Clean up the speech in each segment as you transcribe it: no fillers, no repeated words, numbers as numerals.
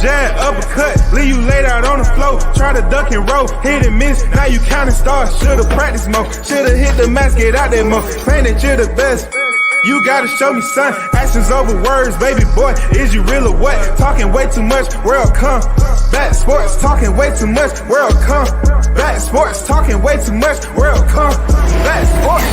jab, uppercut, leave you laid out on the floor. Try to duck and roll, hit and miss, now you counting stars. Should've practiced more, should've hit the mask, get out there more. Claim that you're the best. You gotta show me, son. Actions over words, baby boy. Is you real or what? Talking way too much, world come. Back sports, talking way too much, world come. Back sports, talking way too much, world come. Back sports,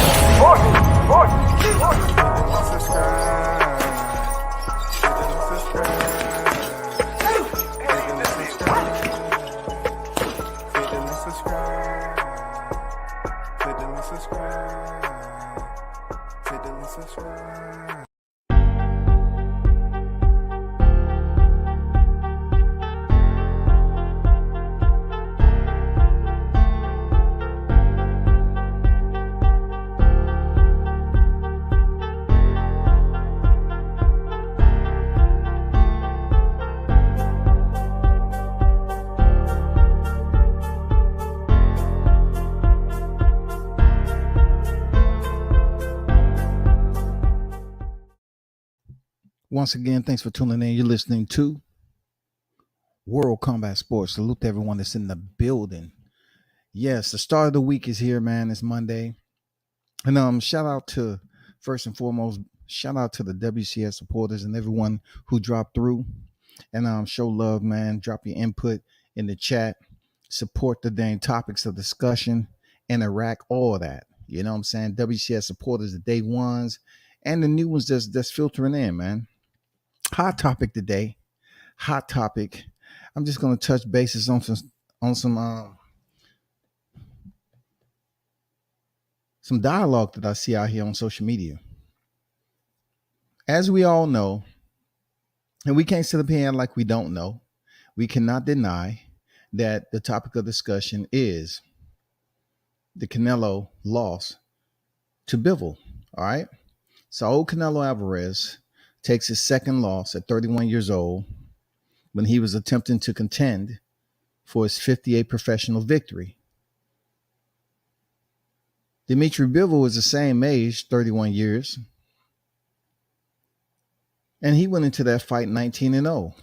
Once again, thanks for tuning in. You're listening to World Combat Sports. Salute to everyone that's in the building. Yes, the start of the week is here, man. It's Monday. And shout out to, first and foremost, shout out to the WCS supporters and everyone who dropped through. And show love, man. Drop your input in the chat. Support the dang topics of discussion. Interact, all of that. You know what I'm saying? WCS supporters, the day ones, and the new ones that's filtering in, man. Hot topic today. Hot topic. I'm just going to touch bases on some dialogue that I see out here on social media. As we all know, and we can't sit up here like we don't know, we cannot deny that the topic of discussion is the Canelo loss to Bivol. All right. So old Canelo Alvarez takes his second loss at 31 years old when he was attempting to contend for his 58th professional victory. Dimitri Bivol was the same age, 31 years, and he went into that fight 19-0.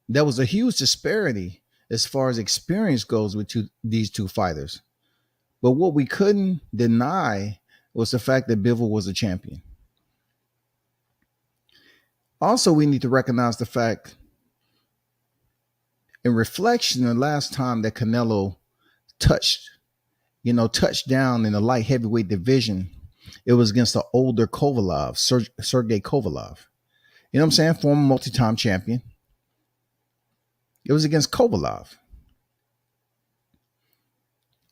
There was a huge disparity as far as experience goes with these two fighters. But what we couldn't deny was the fact that Bivol was a champion. Also, we need to recognize the fact, in reflection, the last time that Canelo touched down in the light heavyweight division, it was against the older Kovalev, Sergey Kovalev. You know what I'm saying? Former multi-time champion. It was against Kovalev.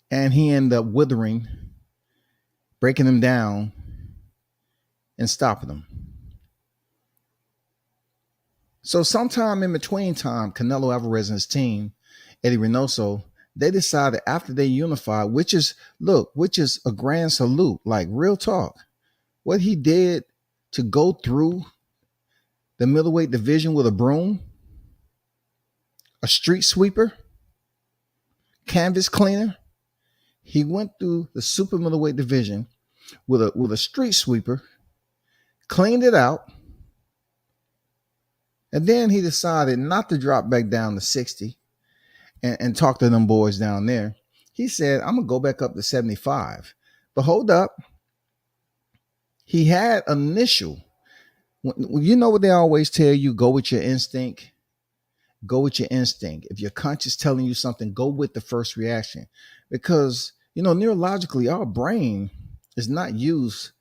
And he ended up withering, breaking him down, and stopping him. So sometime in between time, Canelo Alvarez and his team, Eddie Reynoso, they decided after they unified, which is a grand salute, like real talk. What he did to go through the middleweight division with a broom, a street sweeper, canvas cleaner. He went through the super middleweight division with a street sweeper, cleaned it out, and then he decided not to drop back down to 60 and talk to them boys down there. He said, I'm going to go back up to 75. But hold up. He had initial. You know what they always tell you? Go with your instinct. Go with your instinct. If your conscience is telling you something, go with the first reaction. Because, neurologically, our brain is not used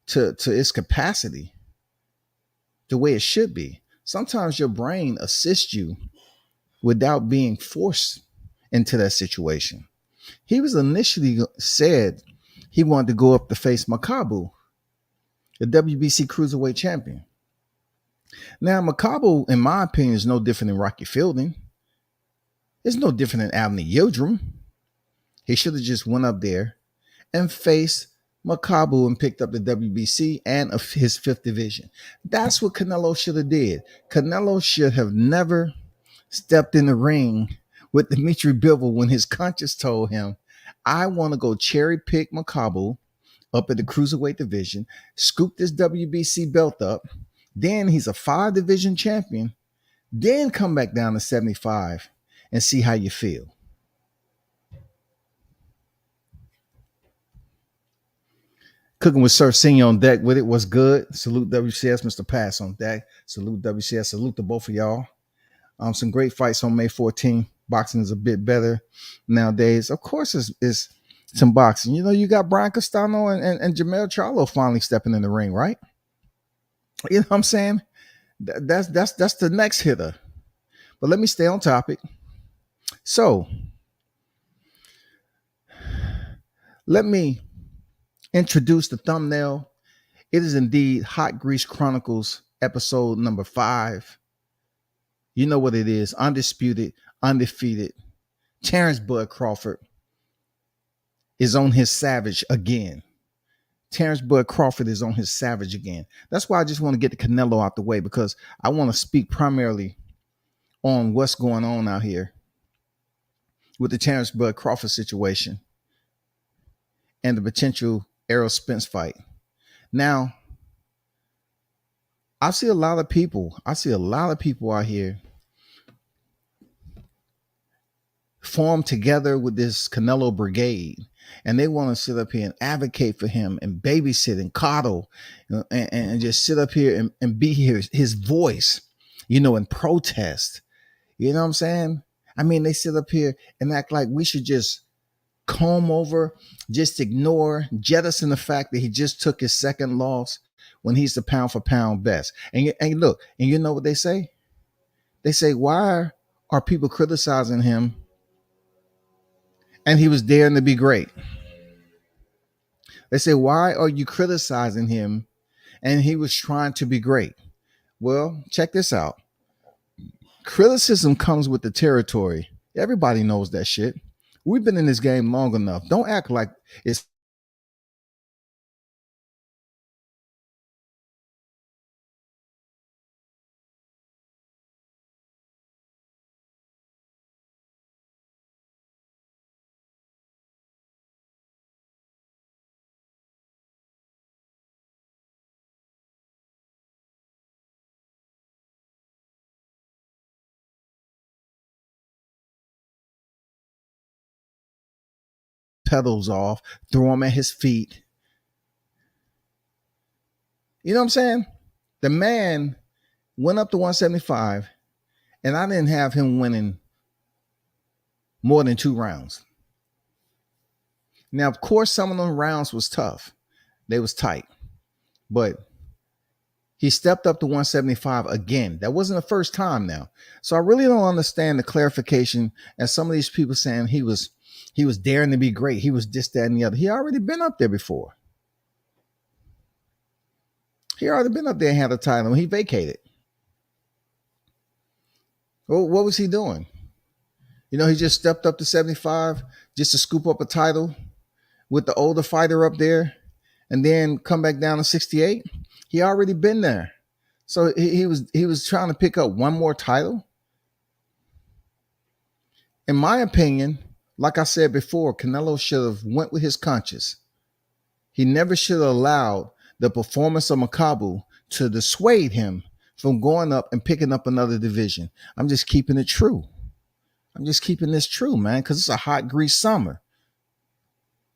to its capacity the way it should be. Sometimes your brain assists you without being forced into that situation. He was initially said he wanted to go up to face Makabu, the WBC cruiserweight champion. Now, Makabu, in my opinion, is no different than Rocky Fielding. It's no different than Avni Yildirim. He should have just went up there and faced Makabu and picked up the WBC and his fifth division. That's what Canelo should have did. Canelo should have never stepped in the ring with Dimitri Bivol when his conscience told him, I want to go cherry pick Makabu up at the cruiserweight division, scoop this WBC belt up. Then he's a 5-division champion. Then come back down to 75 and see how you feel. Cooking with Surf Senior on deck with it was good. Salute WCS, Mr. Pass on deck. Salute WCS. Salute to both of y'all. Some great fights on May 14th. Boxing is a bit better nowadays. Of course, it's some boxing. You know, you got Brian Castano and Jamel Charlo finally stepping in the ring, right? You know what I'm saying? That's the next hitter. But let me stay on topic. So let me introduce the thumbnail. It is indeed Hot Grease Chronicles, episode number 5. You know what it is. Undisputed, undefeated. Terence Bud Crawford is on his savage again. Terence Bud Crawford is on his savage again. That's why I just want to get the Canelo out the way, because I want to speak primarily on what's going on out here with the Terence Bud Crawford situation and the potential Errol Spence fight. Now, I see a lot of people out here form together with this Canelo brigade, and they want to sit up here and advocate for him and babysit and coddle and just sit up here and be his voice, you know, and protest. You know what I'm saying? I mean, they sit up here and act like we should just comb over, just ignore, jettison the fact that he just took his second loss when he's the pound for pound best. And look, and you know what they say? They say, why are people criticizing him and he was daring to be great? They say, why are you criticizing him and he was trying to be great? Well, check this out. Criticism comes with the territory. Everybody knows that shit. We've been in this game long enough. Don't act like it's pedals off, throw him at his feet. You know what I'm saying? The man went up to 175, and I didn't have him winning more than 2 rounds. Now, of course, some of them rounds was tough. They was tight. But he stepped up to 175 again. That wasn't the first time now. So I really don't understand the clarification and some of these people saying he was daring to be great. He was this, that, and the other. He already been up there before. He already been up there and had a title. He vacated. Well, what was he doing? You know, he just stepped up to 75 just to scoop up a title with the older fighter up there and then come back down to 68. He already been there. So he was trying to pick up one more title. In my opinion, like I said before, Canelo should have went with his conscience. He never should have allowed the performance of Makabu to dissuade him from going up and picking up another division. I'm just keeping it true. I'm just keeping this true, man, because it's a hot grease summer.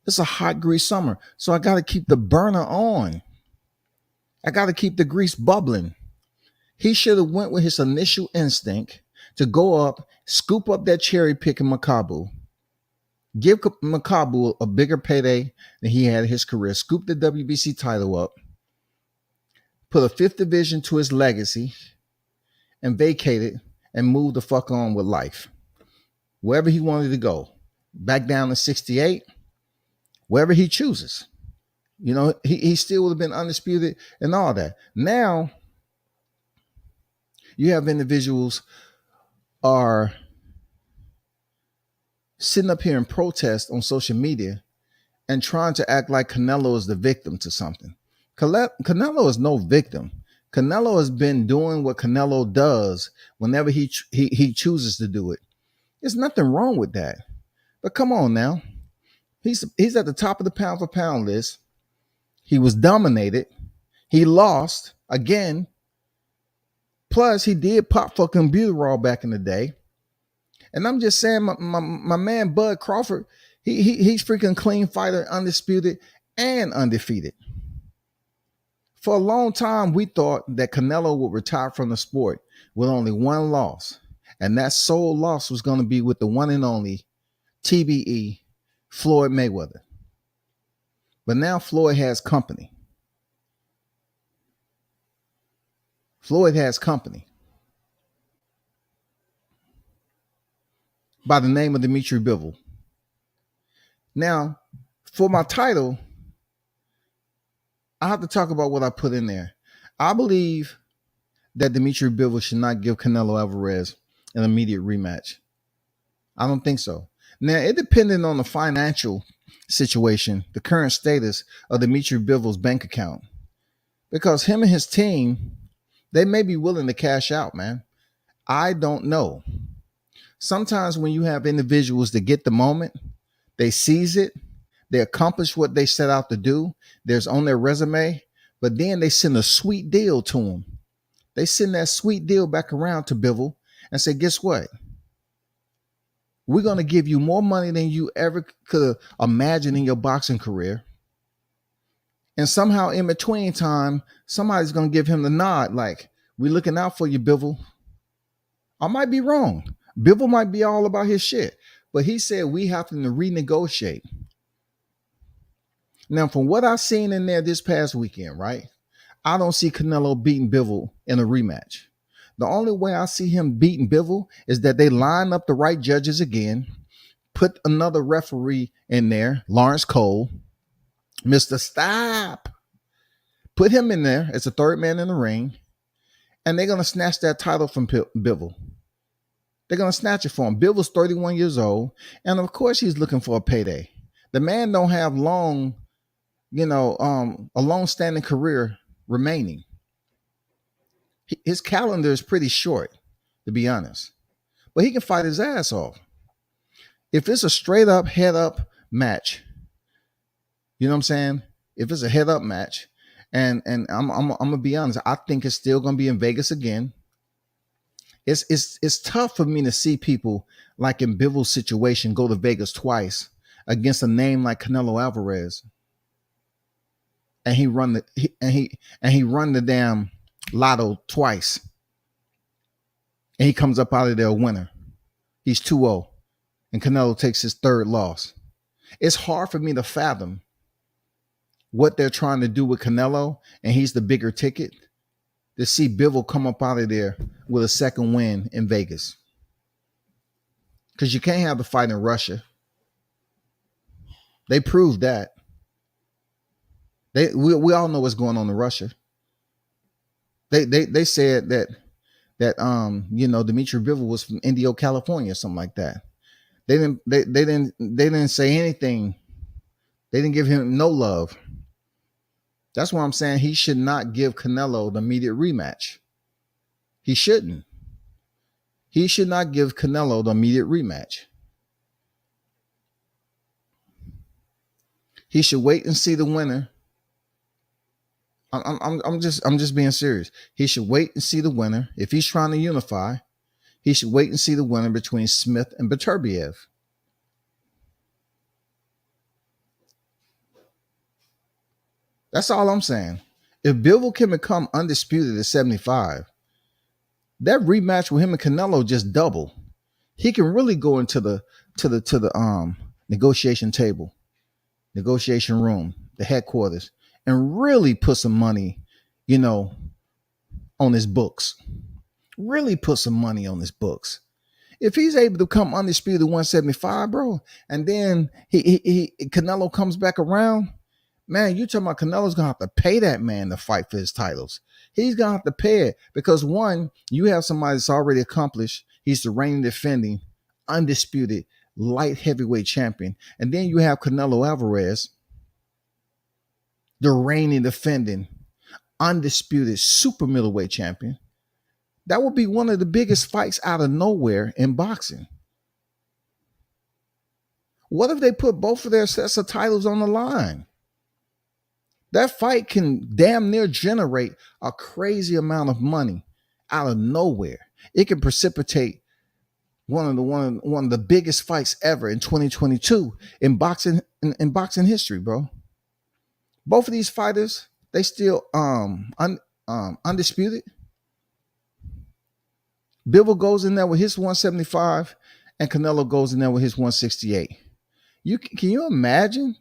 It's a hot grease summer. So I got to keep the burner on. I got to keep the grease bubbling. He should have went with his initial instinct to go up, scoop up that cherry pick in Makabu, give Makabu a bigger payday than he had in his career, scoop the WBC title up, put a 5th division to his legacy, and vacate it and move the fuck on with life. Wherever he wanted to go, back down to 68, wherever he chooses. You know, he still would have been undisputed and all that. Now, you have individuals are sitting up here in protest on social media and trying to act like Canelo is the victim to something. Canelo is no victim. Canelo has been doing what Canelo does whenever he chooses to do it. There's nothing wrong with that. But come on now. He's at the top of the pound for pound list. He was dominated. He lost again. Plus, he did pop for Butyrol back in the day. And I'm just saying, my man Bud Crawford, he's freaking clean fighter, undisputed and undefeated. For a long time, we thought that Canelo would retire from the sport with only one loss, and that sole loss was going to be with the one and only TBE, Floyd Mayweather. But now Floyd has company. Floyd has company by the name of Dimitri Bivol. Now, for my title, I have to talk about what I put in there. I believe that Dimitri Bivol should not give Canelo Alvarez an immediate rematch. I don't think so. Now, it depended on the financial situation, the current status of Dimitri Bivol's bank account. Because him and his team, they may be willing to cash out, man. I don't know. Sometimes when you have individuals that get the moment, they seize it, they accomplish what they set out to do, there's on their resume, but then they send a sweet deal to them. They send that sweet deal back around to Bivol and say, guess what? We're going to give you more money than you ever could imagine in your boxing career. And somehow in between time, somebody's going to give him the nod like, we're looking out for you, Bivol. I might be wrong. Bivol might be all about his shit. But he said we have to renegotiate. Now, from what I've seen in there this past weekend, right, I don't see Canelo beating Bivol in a rematch. The only way I see him beating Bivol is that they line up the right judges again, put another referee in there, Lawrence Cole, Mr. Stop. Put him in there as a third man in the ring, and they're going to snatch that title from Bivol. They're going to snatch it for him. Bivol's 31 years old, and of course he's looking for a payday. The man don't have a long-standing career remaining. His calendar is pretty short, to be honest. But he can fight his ass off. If it's a straight-up, head-up match, you know what I'm saying? If it's a head-up match, and I'm going to be honest, I think it's still going to be in Vegas again. It's tough for me to see people like in Bivol's situation go to Vegas twice against a name like Canelo Alvarez, and he run the damn lotto twice, and he comes up out of there a winner. He's 2-0, and Canelo takes his third loss. It's hard for me to fathom what they're trying to do with Canelo, and he's the bigger ticket, to see Bivol come up out of there with a second win in Vegas. Because you can't have the fight in Russia. They proved that. We all know what's going on in Russia. They said that Dimitri Bivol was from Indio, California, or something like that. They didn't say anything. They didn't give him no love. That's why I'm saying he should not give Canelo the immediate rematch. He shouldn't. He should not give Canelo the immediate rematch. He should wait and see the winner. I'm just being serious. He should wait and see the winner. If he's trying to unify, he should wait and see the winner between Smith and Beterbiev. That's all I'm saying. If Bivol can become undisputed at 75, that rematch with him and Canelo just double. He can really go into the negotiation table, negotiation room, the headquarters, and really put some money, on his books. Really put some money on his books. If he's able to come undisputed 175, bro, and then he Canelo comes back around, man, you talking about Canelo's gonna have to pay that man to fight for his titles. He's gonna have to pay it because one, you have somebody that's already accomplished. He's the reigning defending, undisputed light heavyweight champion, and then you have Canelo Alvarez, the reigning defending, undisputed super middleweight champion. That would be one of the biggest fights out of nowhere in boxing. What if they put both of their sets of titles on the line? That fight can damn near generate a crazy amount of money out of nowhere. It can precipitate one of the biggest fights ever in 2022 in boxing history, bro. Both of these fighters, they still undisputed. Bivol goes in there with his 175, and Canelo goes in there with his 168. Can you imagine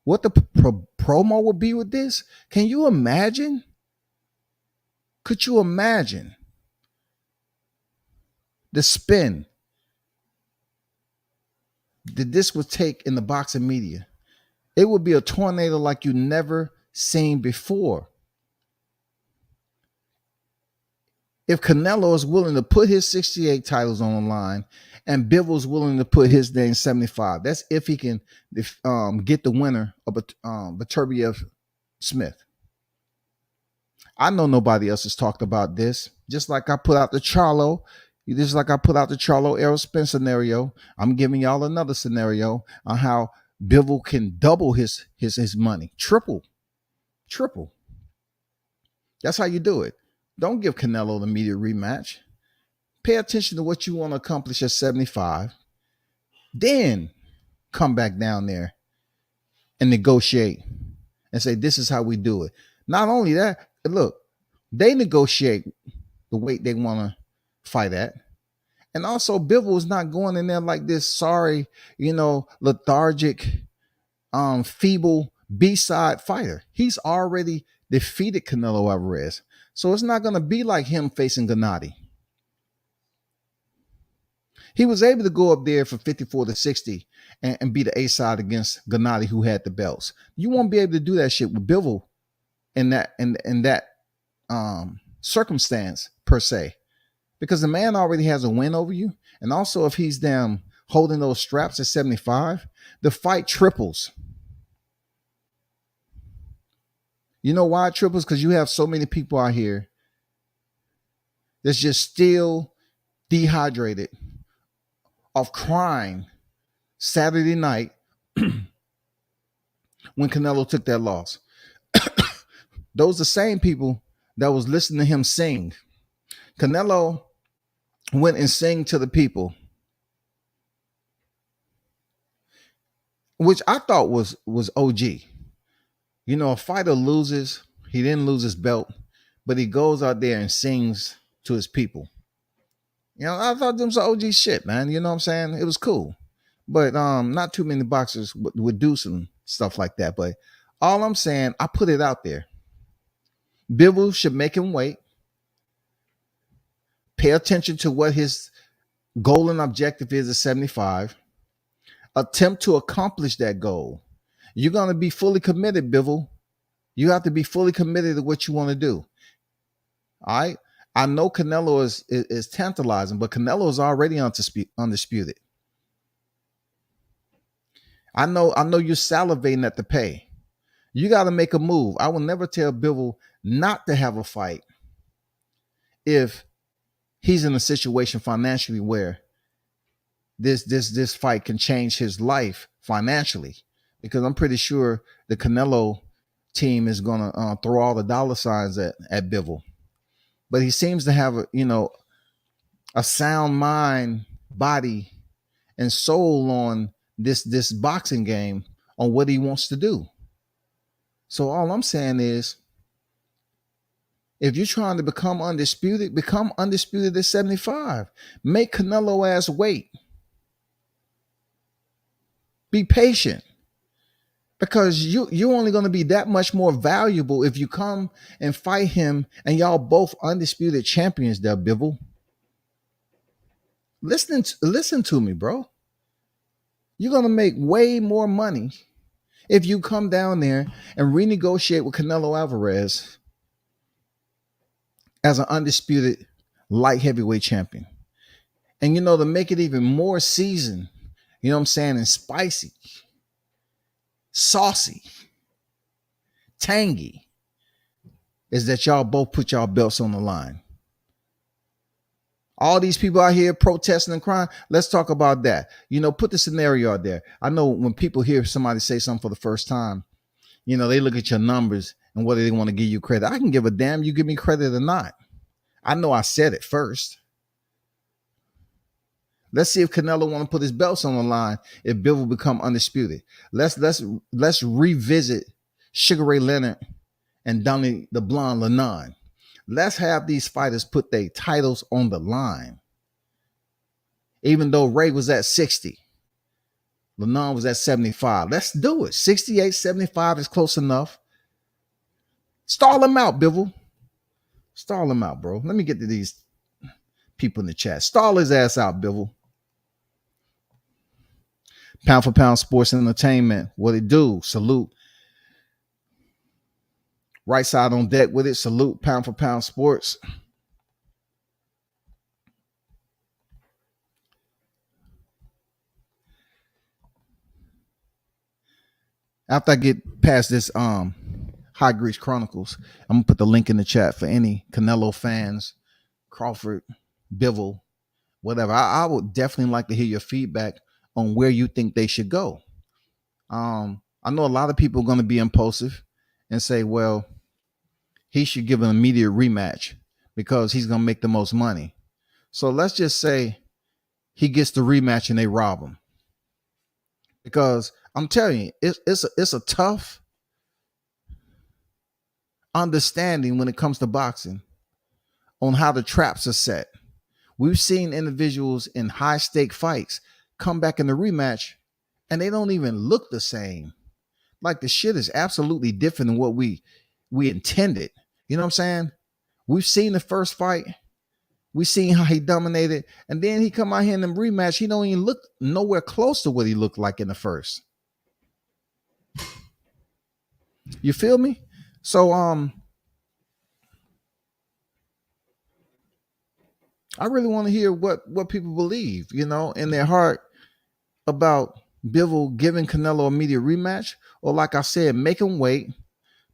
what the promo would be with this? Can you imagine? Could you imagine the spin that this would take in the boxing media? It would be a tornado like you never seen before. If Canelo is willing to put his 68 titles on the line and Bivol's willing to put his dang 75, that's if he can get the winner of Beterbiev Smith. I know nobody else has talked about this. Just like I put out the Charlo Errol Spence scenario, I'm giving y'all another scenario on how Bivol can double his money, triple. That's how you do it. Don't give Canelo the immediate rematch. Pay attention to what you want to accomplish at 75. Then come back down there and negotiate and say, this is how we do it. Not only that, look, they negotiate the weight they want to fight at. And also, Bivol is not going in there like this sorry, lethargic, feeble B-side fighter. He's already defeated Canelo Alvarez. So it's not going to be like him facing Gennady. He was able to go up there for 54-60 and be the A-side against Gennady, who had the belts. You won't be able to do that shit with Bivol in that circumstance per se, because the man already has a win over you. And also, if he's holding those straps at 75, the fight triples. You know why it triples? Because you have so many people out here that's just still dehydrated of crying Saturday night when Canelo took that loss. Those are the same people that was listening to him sing. Canelo went and sang to the people, which I thought was OG. A fighter loses, he didn't lose his belt, but he goes out there and sings to his people. I thought them was OG shit, man. You know what I'm saying? It was cool. But not too many boxers would do some stuff like that. But all I'm saying, I put it out there. Bivol should make him wait. Pay attention to what his goal and objective is at 75. Attempt to accomplish that goal. You're going to be fully committed, Bivol. You have to be fully committed to what you want to do. All right? I know Canelo is tantalizing, but Canelo is already undisputed. I know you're salivating at the pay. You got to make a move. I will never tell Bivol not to have a fight if he's in a situation financially where this fight can change his life financially, because I'm pretty sure the Canelo team is going to throw all the dollar signs at Bivol. But he seems to have a sound mind, body, and soul on this boxing game, on what he wants to do. So all I'm saying is, if you're trying to become undisputed at 75. Make Canelo ass wait. Be patient. Because you're only going to be that much more valuable if you come and fight him and y'all both undisputed champions there, Bivol. Listen to me, bro. You're going to make way more money if you come down there and renegotiate with Canelo Alvarez as an undisputed light heavyweight champion. And, to make it even more seasoned, and spicy, saucy, tangy, is that y'all both put y'all belts on the line. All these people out here protesting and crying, let's talk about that. Put the scenario out there. I know when people hear somebody say something for the first time, they look at your numbers and whether they want to give you credit. I can give a damn you give me credit or not. I know I said it first. Let's see if Canelo want to put his belts on the line if Bivol become undisputed. Let's revisit Sugar Ray Leonard and Donnie the Blonde Lennon. Let's have these fighters put their titles on the line. Even though Ray was at 60, Lennon was at 75. Let's do it. 68, 75 is close enough. Stall him out, Bivol. Stall him out, bro. Let me get to these people in the chat. Stall his ass out, Bivol. Pound for Pound Sports and Entertainment. What it do? Salute. Right side on deck with it. Salute Pound for Pound Sports. After I get past this High Grease Chronicles, I'm gonna put the link in the chat for any Canelo fans, Crawford, Bivol, whatever. I would definitely like to hear your feedback on where you think they should go. I know a lot of people are going to be impulsive and say, well, he should give an immediate rematch because he's going to make the most money. So let's just say he gets the rematch and they rob him. Because I'm telling you, it's a tough understanding when it comes to boxing on how the traps are set. We've seen individuals in high stake fights come back in the rematch and they don't even look the same. Like the shit is absolutely different than what we intended. You know what I'm saying? We've seen the first fight. We've seen how he dominated. And then he come out here in the rematch. He don't even look nowhere close to what he looked like in the first. You feel me? So I really want to hear what people believe, you know, in their heart about Bivol giving Canelo immediate rematch, or like I said, make him wait,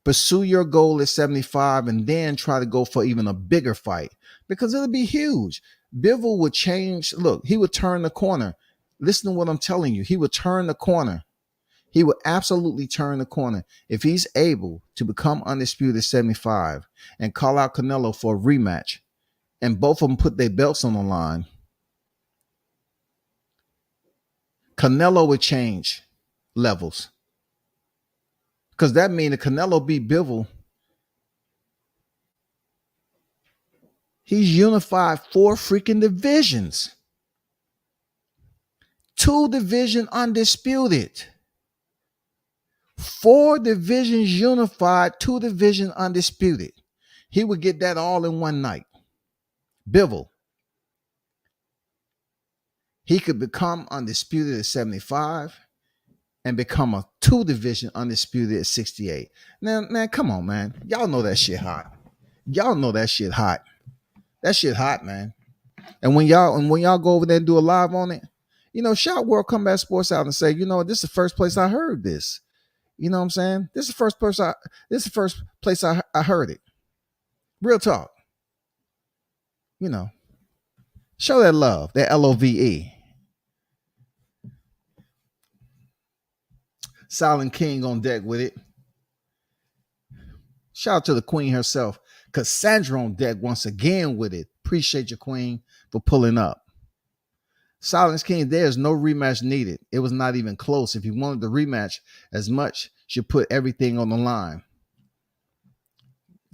pursue your goal at 75, and then try to go for even a bigger fight because it'll be huge. Bivol would change. Look, he would turn the corner. Listen to what I'm telling you. He would turn the corner. He would absolutely turn the corner if he's able to become undisputed at 75 and call out Canelo for a rematch, and both of them put their belts on the line. Canelo would change levels. Because that means if Canelo beat Bivol, he's unified 4 freaking divisions. 2 division undisputed. 4 divisions unified, 2 division undisputed. He would get that all in one night. Bivol. He could become undisputed at 75 and become a 2 division undisputed at 68. Now, man, come on, man. Y'all know that shit hot. Y'all know that shit hot. That shit hot, man. And when y'all go over there and do a live on it, you know, shout World Combat Sports out and say, you know, this is the first place I heard this. You know what I'm saying? This is the first place I heard it. Real talk. You know. Show that love, that LOVE. Silent King on deck with it. Shout out to the queen herself. Cassandra on deck once again with it. Appreciate your queen for pulling up. Silence King, there's no rematch needed. It was not even close. If you wanted the rematch as much, you put everything on the line.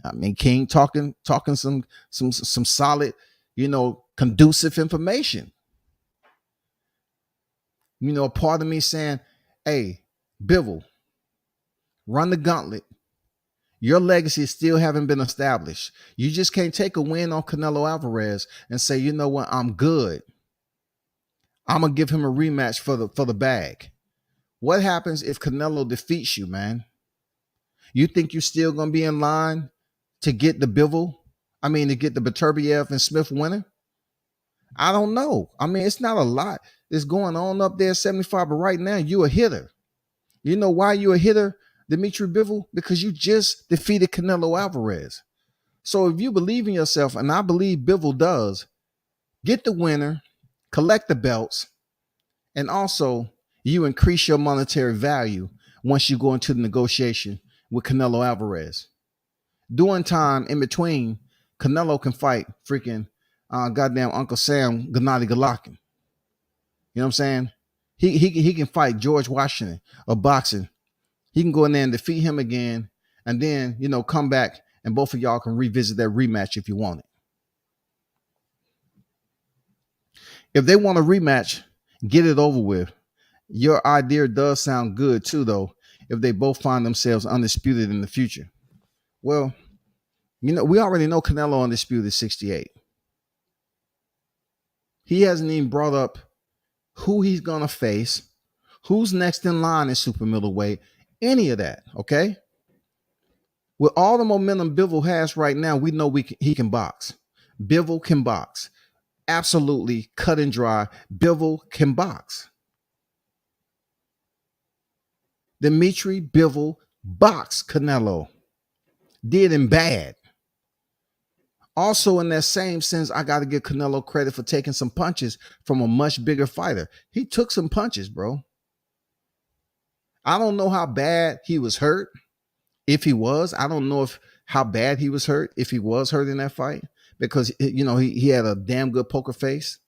I mean, King talking some solid, you know, conducive information. You know, a part of me saying, hey, Bivol, run the gauntlet. Your legacy still haven't been established. You just can't take a win on Canelo Alvarez and say, you know what, I'm good. I'm gonna give him a rematch for the bag. What happens if Canelo defeats you, man? You think you're still gonna be in line to get the Bivol? I mean, to get the Beterbiev and Smith winner? I don't know. I mean, it's not a lot that's going on up there at 75, but right now you're a hitter. You know why you're a hitter, Dimitri Bivol? Because you just defeated Canelo Alvarez. So if you believe in yourself, and I believe Bivol does, get the winner, collect the belts, and also you increase your monetary value once you go into the negotiation with Canelo Alvarez. During time in between, Canelo can fight freaking goddamn Uncle Sam Gennady Golovkin. You know what I'm saying? He can fight George Washington of boxing. He can go in there and defeat him again, and then come back and both of y'all can revisit that rematch if you want it. If they want a rematch, get it over with. Your idea does sound good too, though, if they both find themselves undisputed in the future. Well, we already know Canelo undisputed 68. He hasn't even brought up who he's going to face, who's next in line in super middleweight, any of that, okay? With all the momentum Bivol has right now, we know he can box. Bivol can box. Absolutely cut and dry. Bivol can box. Dimitri Bivol boxed Canelo. Did him bad. Also, in that same sense, I got to give Canelo credit for taking some punches from a much bigger fighter. He took some punches, bro. I don't know how bad he was hurt. If he was, I don't know how bad he was hurt, if he was hurt in that fight, because he had a damn good poker face.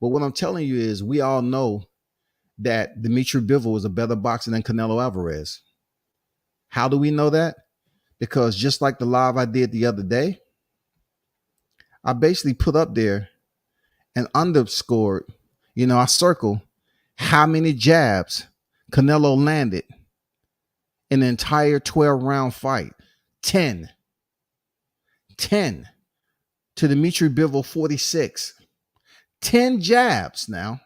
But what I'm telling you is, we all know that Dimitri Bivol is a better boxer than Canelo Alvarez. How do we know that? Because just like the live I did the other day, I basically put up there and underscored, I circled how many jabs Canelo landed in the entire 12-round fight. 10 to Dimitri Bivol, 46. 10 jabs now.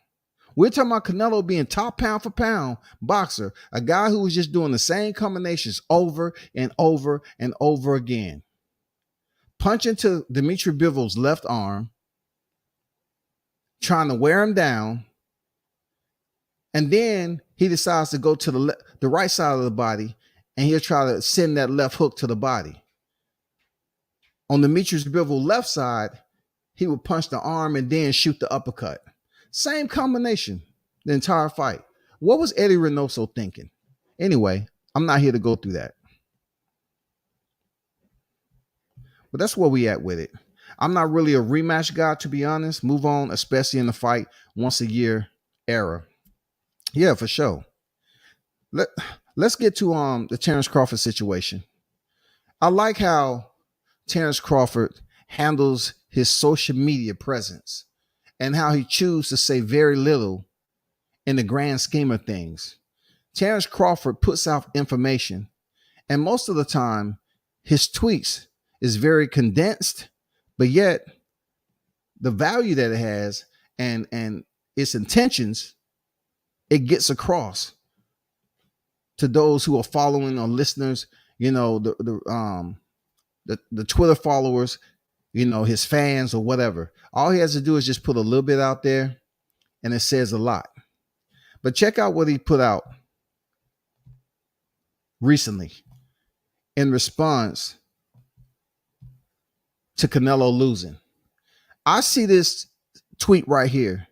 We're talking about Canelo being top pound for pound boxer, a guy who was just doing the same combinations over and over and over again. Punching to Dimitri Bivol's left arm, trying to wear him down, and then he decides to go to the right side of the body, and he'll try to send that left hook to the body. On Dimitri Bivol's left side, he would punch the arm and then shoot the uppercut. Same combination the entire fight. What was Eddie Reynoso thinking? Anyway, I'm not here to go through that. But that's where we at with it. I'm not really a rematch guy, to be honest. Move on, especially in the fight once a year era. Yeah, for sure. Let's get to the Terence Crawford situation. I like how Terence Crawford handles his social media presence and how he chooses to say very little in the grand scheme of things. Terence Crawford puts out information, and most of the time his tweets is very condensed, but yet the value that it has and its intentions, it gets across to those who are following or listeners, the Twitter followers, his fans or whatever. All he has to do is just put a little bit out there, and it says a lot. But check out what he put out recently in response to Canelo losing. I see this tweet right here.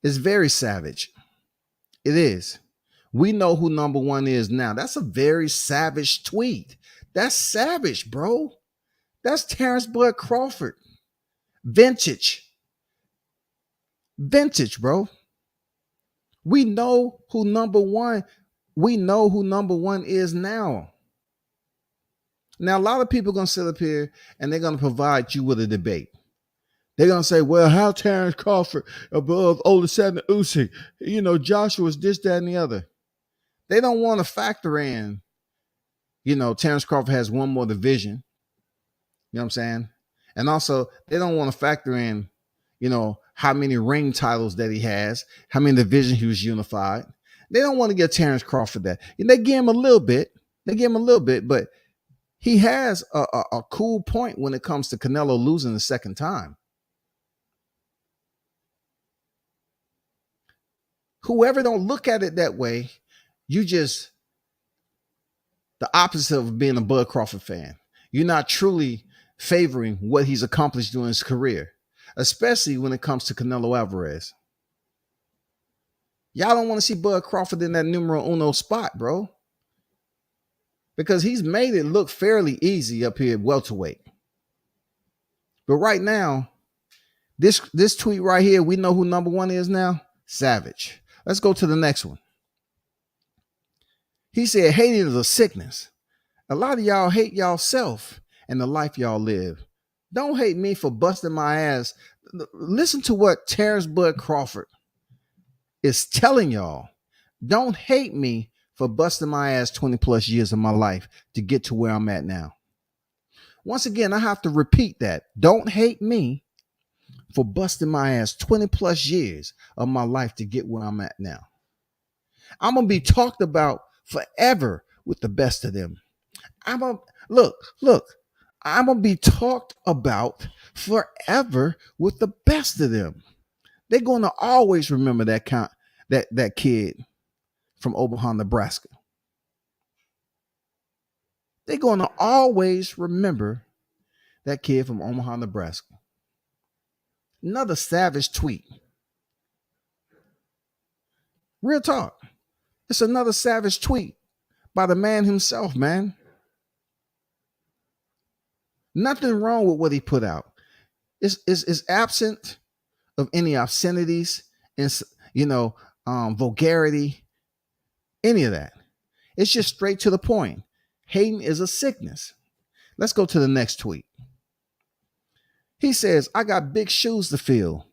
It's very savage. It is. We know who number one is now. That's a very savage tweet. That's savage, bro. That's Terence Bud Crawford. Vintage, bro. We know who number one is now. Now, a lot of people are going to sit up here and they're going to provide you with a debate. They're going to say, well, how Terence Crawford above Olusegun Usyk? Joshua's this, that, and the other. They don't want to factor in, Terence Crawford has one more division. You know what I'm saying? And also, they don't want to factor in, how many ring titles that he has, how many divisions he was unified. They don't want to give Terence Crawford that. They give him a little bit. But he has a cool point when it comes to Canelo losing the second time. Whoever don't look at it that way, you just the opposite of being a Bud Crawford fan. You're not truly favoring what he's accomplished during his career, especially when it comes to Canelo Alvarez. Y'all don't want to see Bud Crawford in that numero uno spot, bro, because he's made it look fairly easy up here at welterweight. But right now, this tweet right here, we know who number one is now. Savage. Let's go to the next one. He said, hating is a sickness. A lot of y'all hate y'all self and the life y'all live. Don't hate me for busting my ass. Listen to what Terence Bud Crawford is telling y'all. Don't hate me for busting my ass 20 plus years of my life to get to where I'm at now. Once again, I have to repeat that. Don't hate me for busting my ass 20 plus years of my life to get where I'm at now. I'm going to be talked about forever with the best of them. Look, I'm going to be talked about forever with the best of them. They're going to always remember that kid from Omaha, Nebraska. They're going to always remember that kid from Omaha, Nebraska. Another savage tweet. Real talk. It's another savage tweet by the man himself, man. Nothing wrong with what he put out. It's absent of any obscenities and vulgarity, any of that. It's just straight to the point. Hating is a sickness. Let's go to the next tweet. He says, I got big shoes to fill,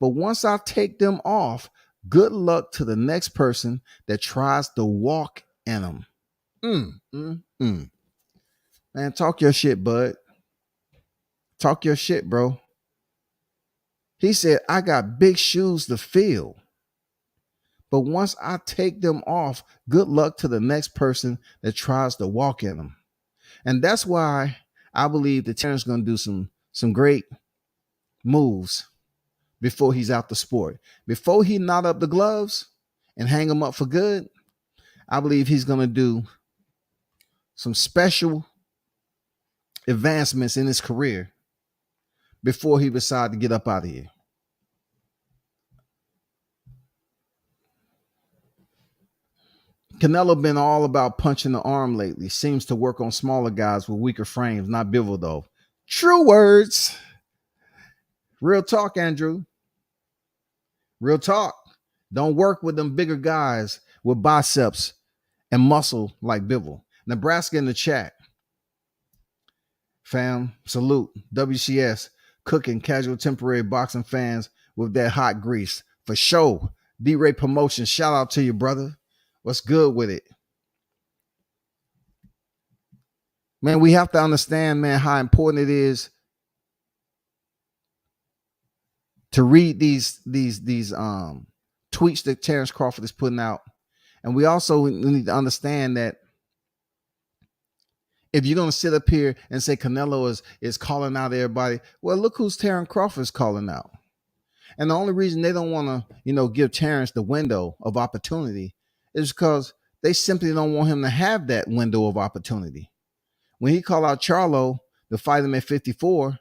but once I take them off, good luck to the next person that tries to walk in them. Man, talk your shit, bud. Talk your shit, bro. He said, I got big shoes to fill, but once I take them off, good luck to the next person that tries to walk in them. And that's why I believe that Terence is going to do some great moves before he's out the sport. Before he knot up the gloves and hang them up for good, I believe he's going to do some special advancements in his career before he decides to get up out of here. Canelo been all about punching the arm lately. Seems to work on smaller guys with weaker frames. Not Bivol, though. True words. Real talk, Andrew. Real talk. Don't work with them bigger guys with biceps and muscle like Bivol. Nebraska in the chat. Fam, salute. WCS, cooking casual temporary boxing fans with that hot grease. For sure. D-Ray Promotion, shout out to you, brother. What's good with it? Man, we have to understand, man, how important it is to read these tweets that Terence Crawford is putting out. And we also need to understand that if you're going to sit up here and say Canelo is calling out everybody, well, look who's Terence Crawford's calling out. And the only reason they don't want to, give Terence the window of opportunity is because they simply don't want him to have that window of opportunity. When he called out Charlo to fight him at 54,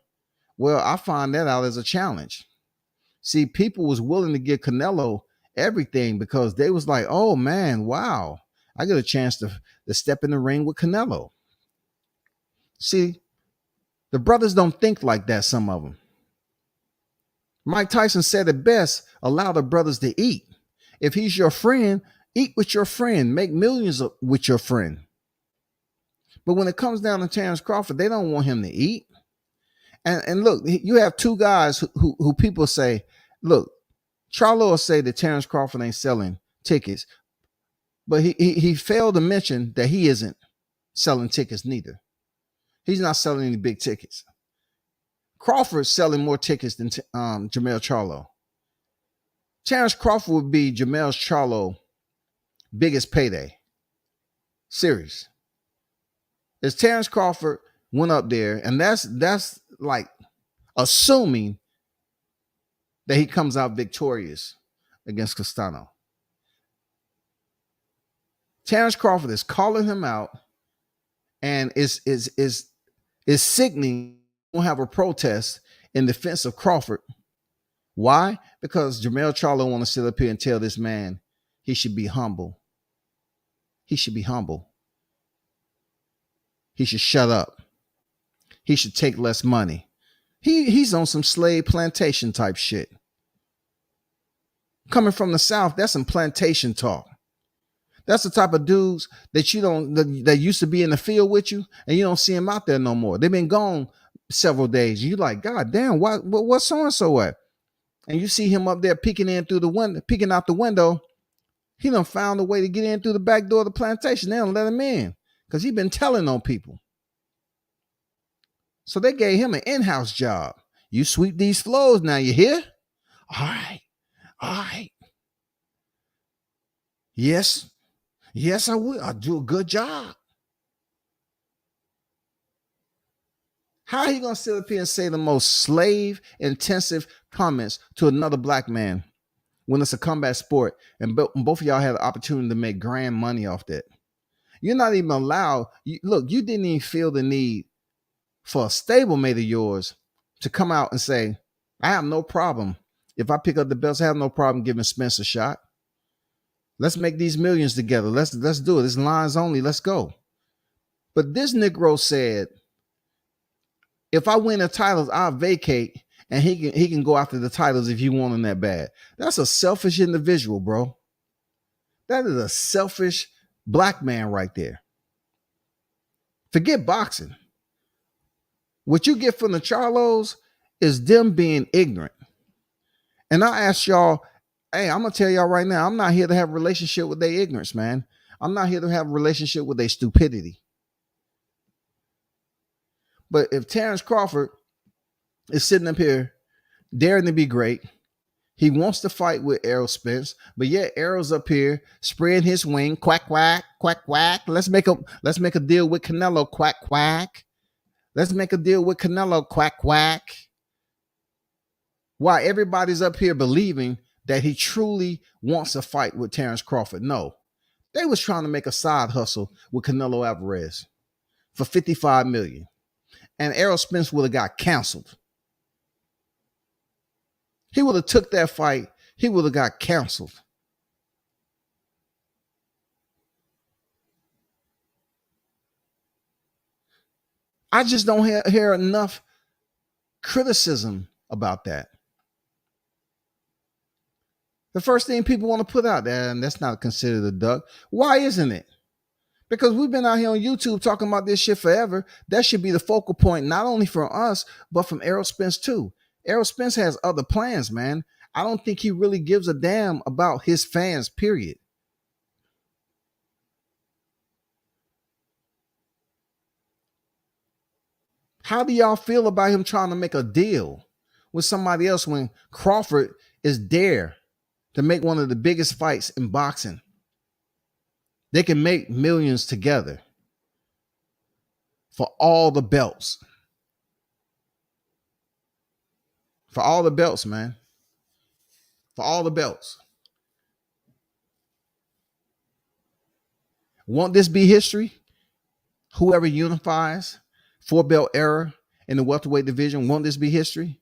well, I find that out as a challenge. See, people was willing to give Canelo everything because they was like, oh, man, wow, I get a chance to step in the ring with Canelo. See, the brothers don't think like that, some of them. Mike Tyson said it best, allow the brothers to eat. If he's your friend, eat with your friend. Make millions with your friend. But when it comes down to Terence Crawford, they don't want him to eat. And look, you have two guys who people say, look, Charlo will say that Terence Crawford ain't selling tickets. But he failed to mention that he isn't selling tickets neither. He's not selling any big tickets. Crawford's selling more tickets than Jermell Charlo. Terence Crawford would be Jermell Charlo biggest payday. Serious. As Terence Crawford went up there, and that's like assuming that he comes out victorious against Castano. Terence Crawford is calling him out and is signaling we'll have a protest in defense of Crawford. Why? Because Jermell Charlo want to sit up here and tell this man he should be humble. He should be humble. He should shut up. He should take less money. He's on some slave plantation type shit. Coming from the South, that's some plantation talk. That's the type of dudes that you don't that used to be in the field with you, and you don't see them out there no more. They've been gone several days. You like, God damn, what's so and so at? And you see him up there peeking in through the window, peeking out the window. He done found a way to get in through the back door of the plantation. They don't let him in because he been telling on people. So they gave him an in-house job. You sweep these floors now, you hear? All right. All right. Yes. Yes, I will. I'll do a good job. How are you going to sit up here and say the most slave-intensive comments to another black man when it's a combat sport and both of y'all had the opportunity to make grand money off that? You're not even allowed. Look, you didn't even feel the need for a stablemate of yours to come out and say, I have no problem. If I pick up the belts, I have no problem giving Spence a shot. Let's make these millions together. Let's do it. This lines only. Let's go. But this Negro said, if I win the titles, I'll vacate and he can go after the titles if you want them that bad. That's a selfish individual, bro. That is a selfish black man right there. Forget boxing. What you get from the Charlos is them being ignorant. And I ask y'all, hey, I'm going to tell y'all right now, I'm not here to have a relationship with their ignorance, man. I'm not here to have a relationship with their stupidity. But if Terence Crawford is sitting up here daring to be great, he wants to fight with Errol Spence, but yet Errol's up here spreading his wing, quack, quack, quack, quack. Let's make a deal with Canelo, quack, quack. Let's make a deal with Canelo, quack, quack. Why everybody's up here believing that he truly wants a fight with Terence Crawford. No, they was trying to make a side hustle with Canelo Alvarez for $55 million. And Errol Spence would have got canceled. He would have took that fight. He would have got canceled. I just don't hear enough criticism about that. The first thing people want to put out there, and that's not considered a duck. Why isn't it? Because we've been out here on YouTube talking about this shit forever. That should be the focal point, not only from us, but from Errol Spence too. Errol Spence has other plans, man. I don't think he really gives a damn about his fans, period. How do y'all feel about him trying to make a deal with somebody else when Crawford is there to make one of the biggest fights in boxing? They can make millions together for all the belts. For all the belts, man. For all the belts. Won't this be history? Whoever unifies 4-belt era in the welterweight division, won't this be history?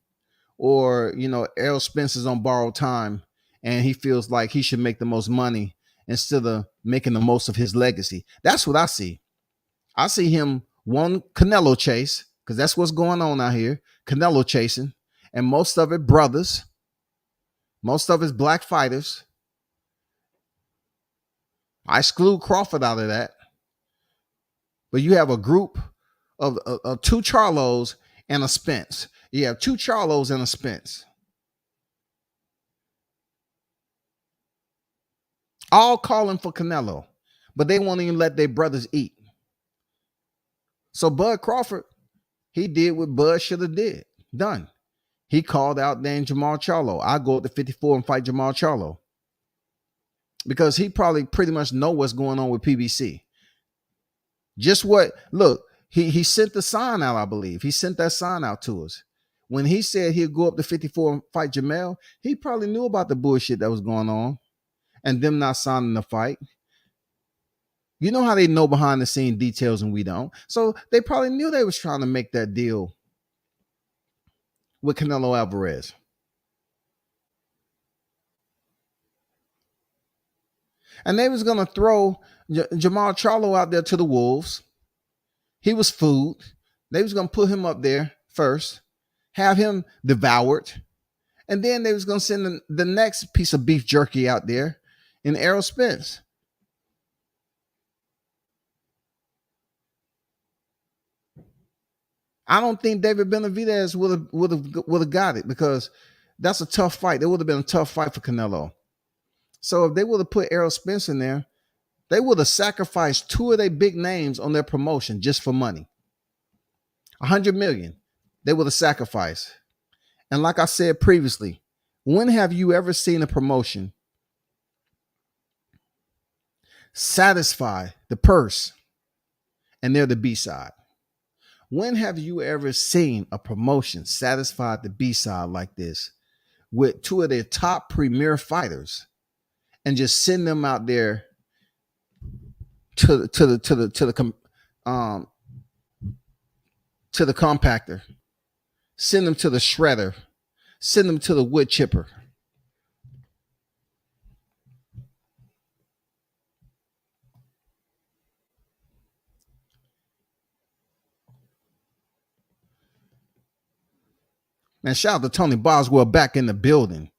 Or, Errol Spence is on borrowed time and he feels like he should make the most money instead of making the most of his legacy. That's what I see. I see him one Canelo chase, because that's what's going on out here. Canelo chasing. And most of it brothers. Most of it's black fighters. I exclude Crawford out of that. But you have a group of two Charlos and a Spence. You have two Charlos and a Spence. All calling for Canelo, but they won't even let their brothers eat. So Bud Crawford, he did what Bud should have done. He called out then Jamal Charlo. I go up to 54 and fight Jamal Charlo. Because he probably pretty much know what's going on with PBC. He sent the sign out, I believe. He sent that sign out to us. When he said he'd go up to 54 and fight Jamel, he probably knew about the bullshit that was going on and them not signing the fight. You know how they know behind the scene details and we don't. So they probably knew they was trying to make that deal with Canelo Alvarez. And they was going to throw Jamal Charlo out there to the wolves. He was food. They was going to put him up there first. have him devoured, and then they was gonna send the next piece of beef jerky out there in Errol Spence. I don't think David Benavidez would have got it, because that's a tough fight. It would have been a tough fight for Canelo. So if they would have put Errol Spence in there, they would have sacrificed two of their big names on their promotion just for money. $100 million they would have sacrificed. And like I said previously, when have you ever seen a promotion satisfy the purse and they're the B-side? When have you ever seen a promotion satisfy the B-side like this with two of their top premier fighters and just send them out there to the compactor, send them to the shredder, send them to the wood chipper? Man, shout out to Tony Boswell back in the building.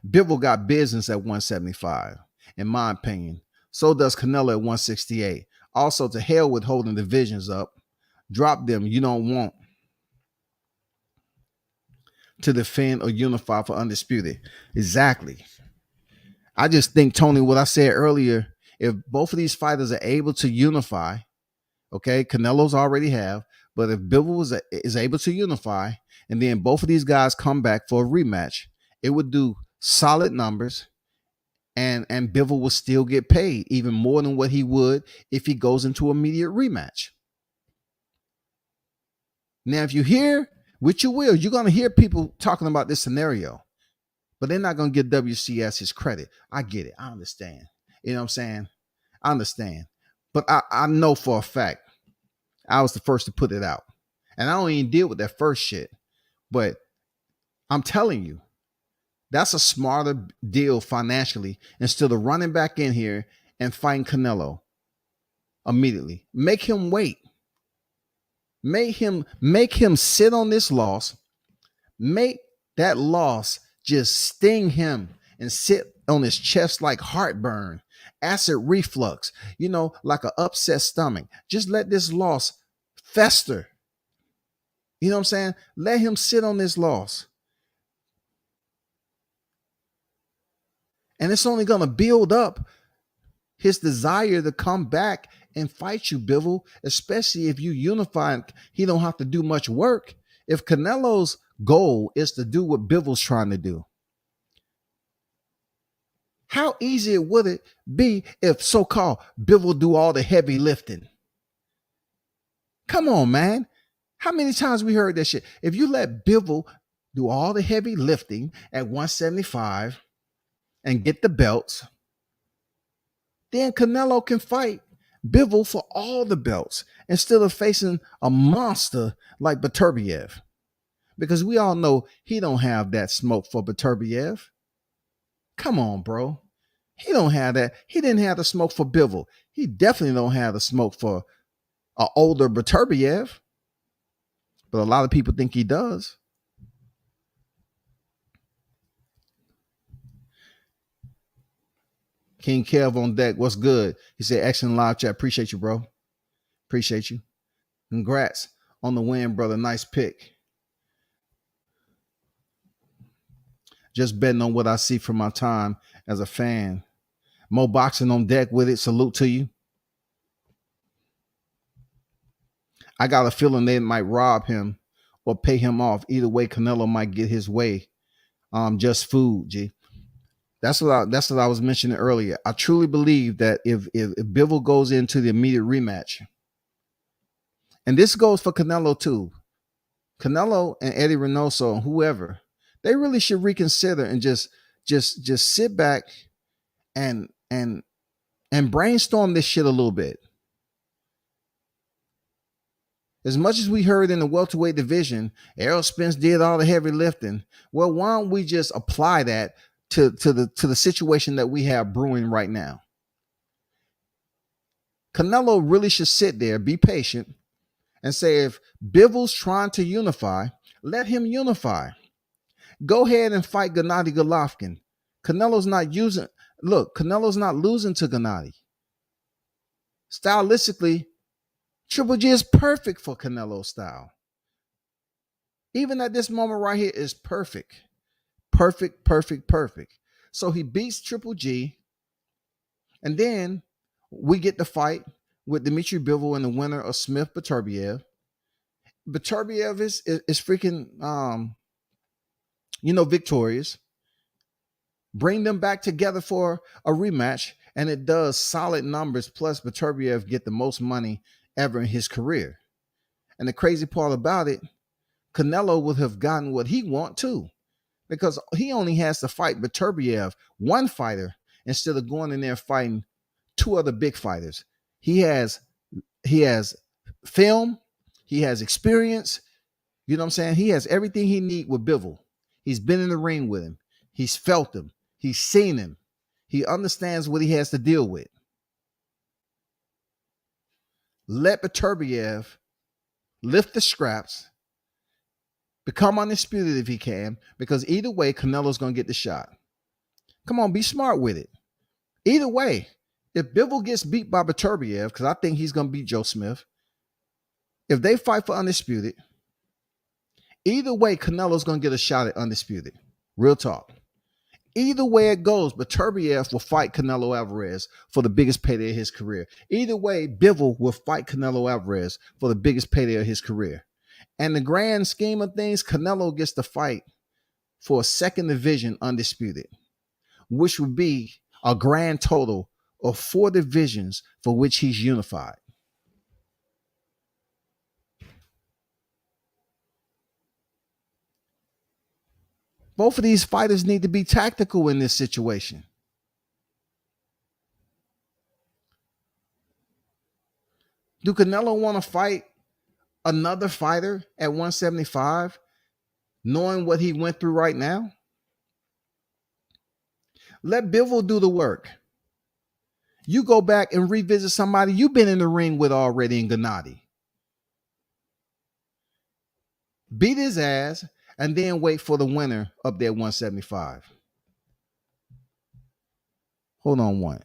Bivol got business at 175, in my opinion. So does Canelo at 168. Also, to hell with holding divisions up. Drop them. You don't want to defend or unify for undisputed. Exactly. I just think, Tony, what I said earlier, if both of these fighters are able to unify, okay, Canelo's already have, but if Bivol is able to unify, and then both of these guys come back for a rematch, it would do solid numbers, and Bivol will still get paid even more than what he would if he goes into immediate rematch. Now, if you hear, which you will, you're going to hear people talking about this scenario, but they're not going to give WCS his credit. I get it. I understand. You know what I'm saying? I understand. But I know for a fact I was the first to put it out. And I don't even deal with that first shit. But I'm telling you, that's a smarter deal financially instead of running back in here and fighting Canelo immediately. Make him wait. Make him sit on this loss. Make that loss just sting him and sit on his chest like heartburn, acid reflux, like an upset stomach. Just let this loss fester. You know what I'm saying? Let him sit on this loss. And it's only going to build up his desire to come back and fight you, Bivol, especially if you unify and he don't have to do much work. If Canelo's goal is to do what Bivol's trying to do, how easy would it be if so-called Bivol do all the heavy lifting? Come on, man. How many times we heard that shit? If you let Bivol do all the heavy lifting at 175 and get the belts, then Canelo can fight Bivol for all the belts instead of facing a monster like Beterbiev. Because we all know he don't have that smoke for Beterbiev. Come on, bro. He don't have that. He didn't have the smoke for Bivol. He definitely don't have the smoke for an older Beterbiev. But a lot of people think he does. King Kev on deck. What's good? He said, excellent live chat. Appreciate you, bro. Appreciate you. Congrats on the win, brother. Nice pick. Just betting on what I see from my time as a fan. Mo Boxing on deck with it. Salute to you. I got a feeling they might rob him or pay him off. Either way, Canelo might get his way. Just food, G. That's what I was mentioning earlier. I truly believe that if Bivol goes into the immediate rematch, and this goes for Canelo too, Canelo and Eddie Reynoso and whoever, they really should reconsider and just sit back and brainstorm this shit a little bit. As much as we heard in the welterweight division, Errol Spence did all the heavy lifting. Well, why don't we just apply that to the situation that we have brewing right now? Canelo really should sit there, be patient, and say, if Bivol's trying to unify, Let him unify. Go ahead and fight Gennady Golovkin. Canelo's not using. Look, Canelo's not losing to Gennady. Stylistically, Triple G is perfect for Canelo style. Even at this moment right here is perfect. Perfect, perfect, perfect. So he beats Triple G. And then we get the fight with Dmitry Bivol and the winner of Smith Beterbiev. Beterbiev is freaking victorious. Bring them back together for a rematch, and it does solid numbers. Plus, Beterbiev get the most money ever in his career. And the crazy part about it, Canelo would have gotten what he want too, because he only has to fight Beterbiev, one fighter, instead of going in there fighting two other big fighters. He has film, he has experience. You know what I'm saying? He has everything he needs with Bivol. He's been in the ring with him. He's felt him. He's seen him. He understands what he has to deal with. Let Beterbiev lift the scraps, become undisputed if he can, because either way, Canelo's going to get the shot. Come on, be smart with it. Either way, if Bivol gets beat by Beterbiev, because I think he's going to beat Joe Smith, if they fight for undisputed, either way, Canelo's going to get a shot at undisputed. Real talk. Either way it goes, Beterbiev will fight Canelo Alvarez for the biggest payday of his career. Either way, Bivol will fight Canelo Alvarez for the biggest payday of his career. And the grand scheme of things, Canelo gets to fight for a second division undisputed, which would be a grand total of 4 divisions for which he's unified. Both of these fighters need to be tactical in this situation. Do Canelo want to fight another fighter at 175, knowing what he went through right now? Let Bivol do the work. You go back and revisit somebody you've been in the ring with already in Gennady. Beat his ass and then wait for the winner up there at 175. Hold on one.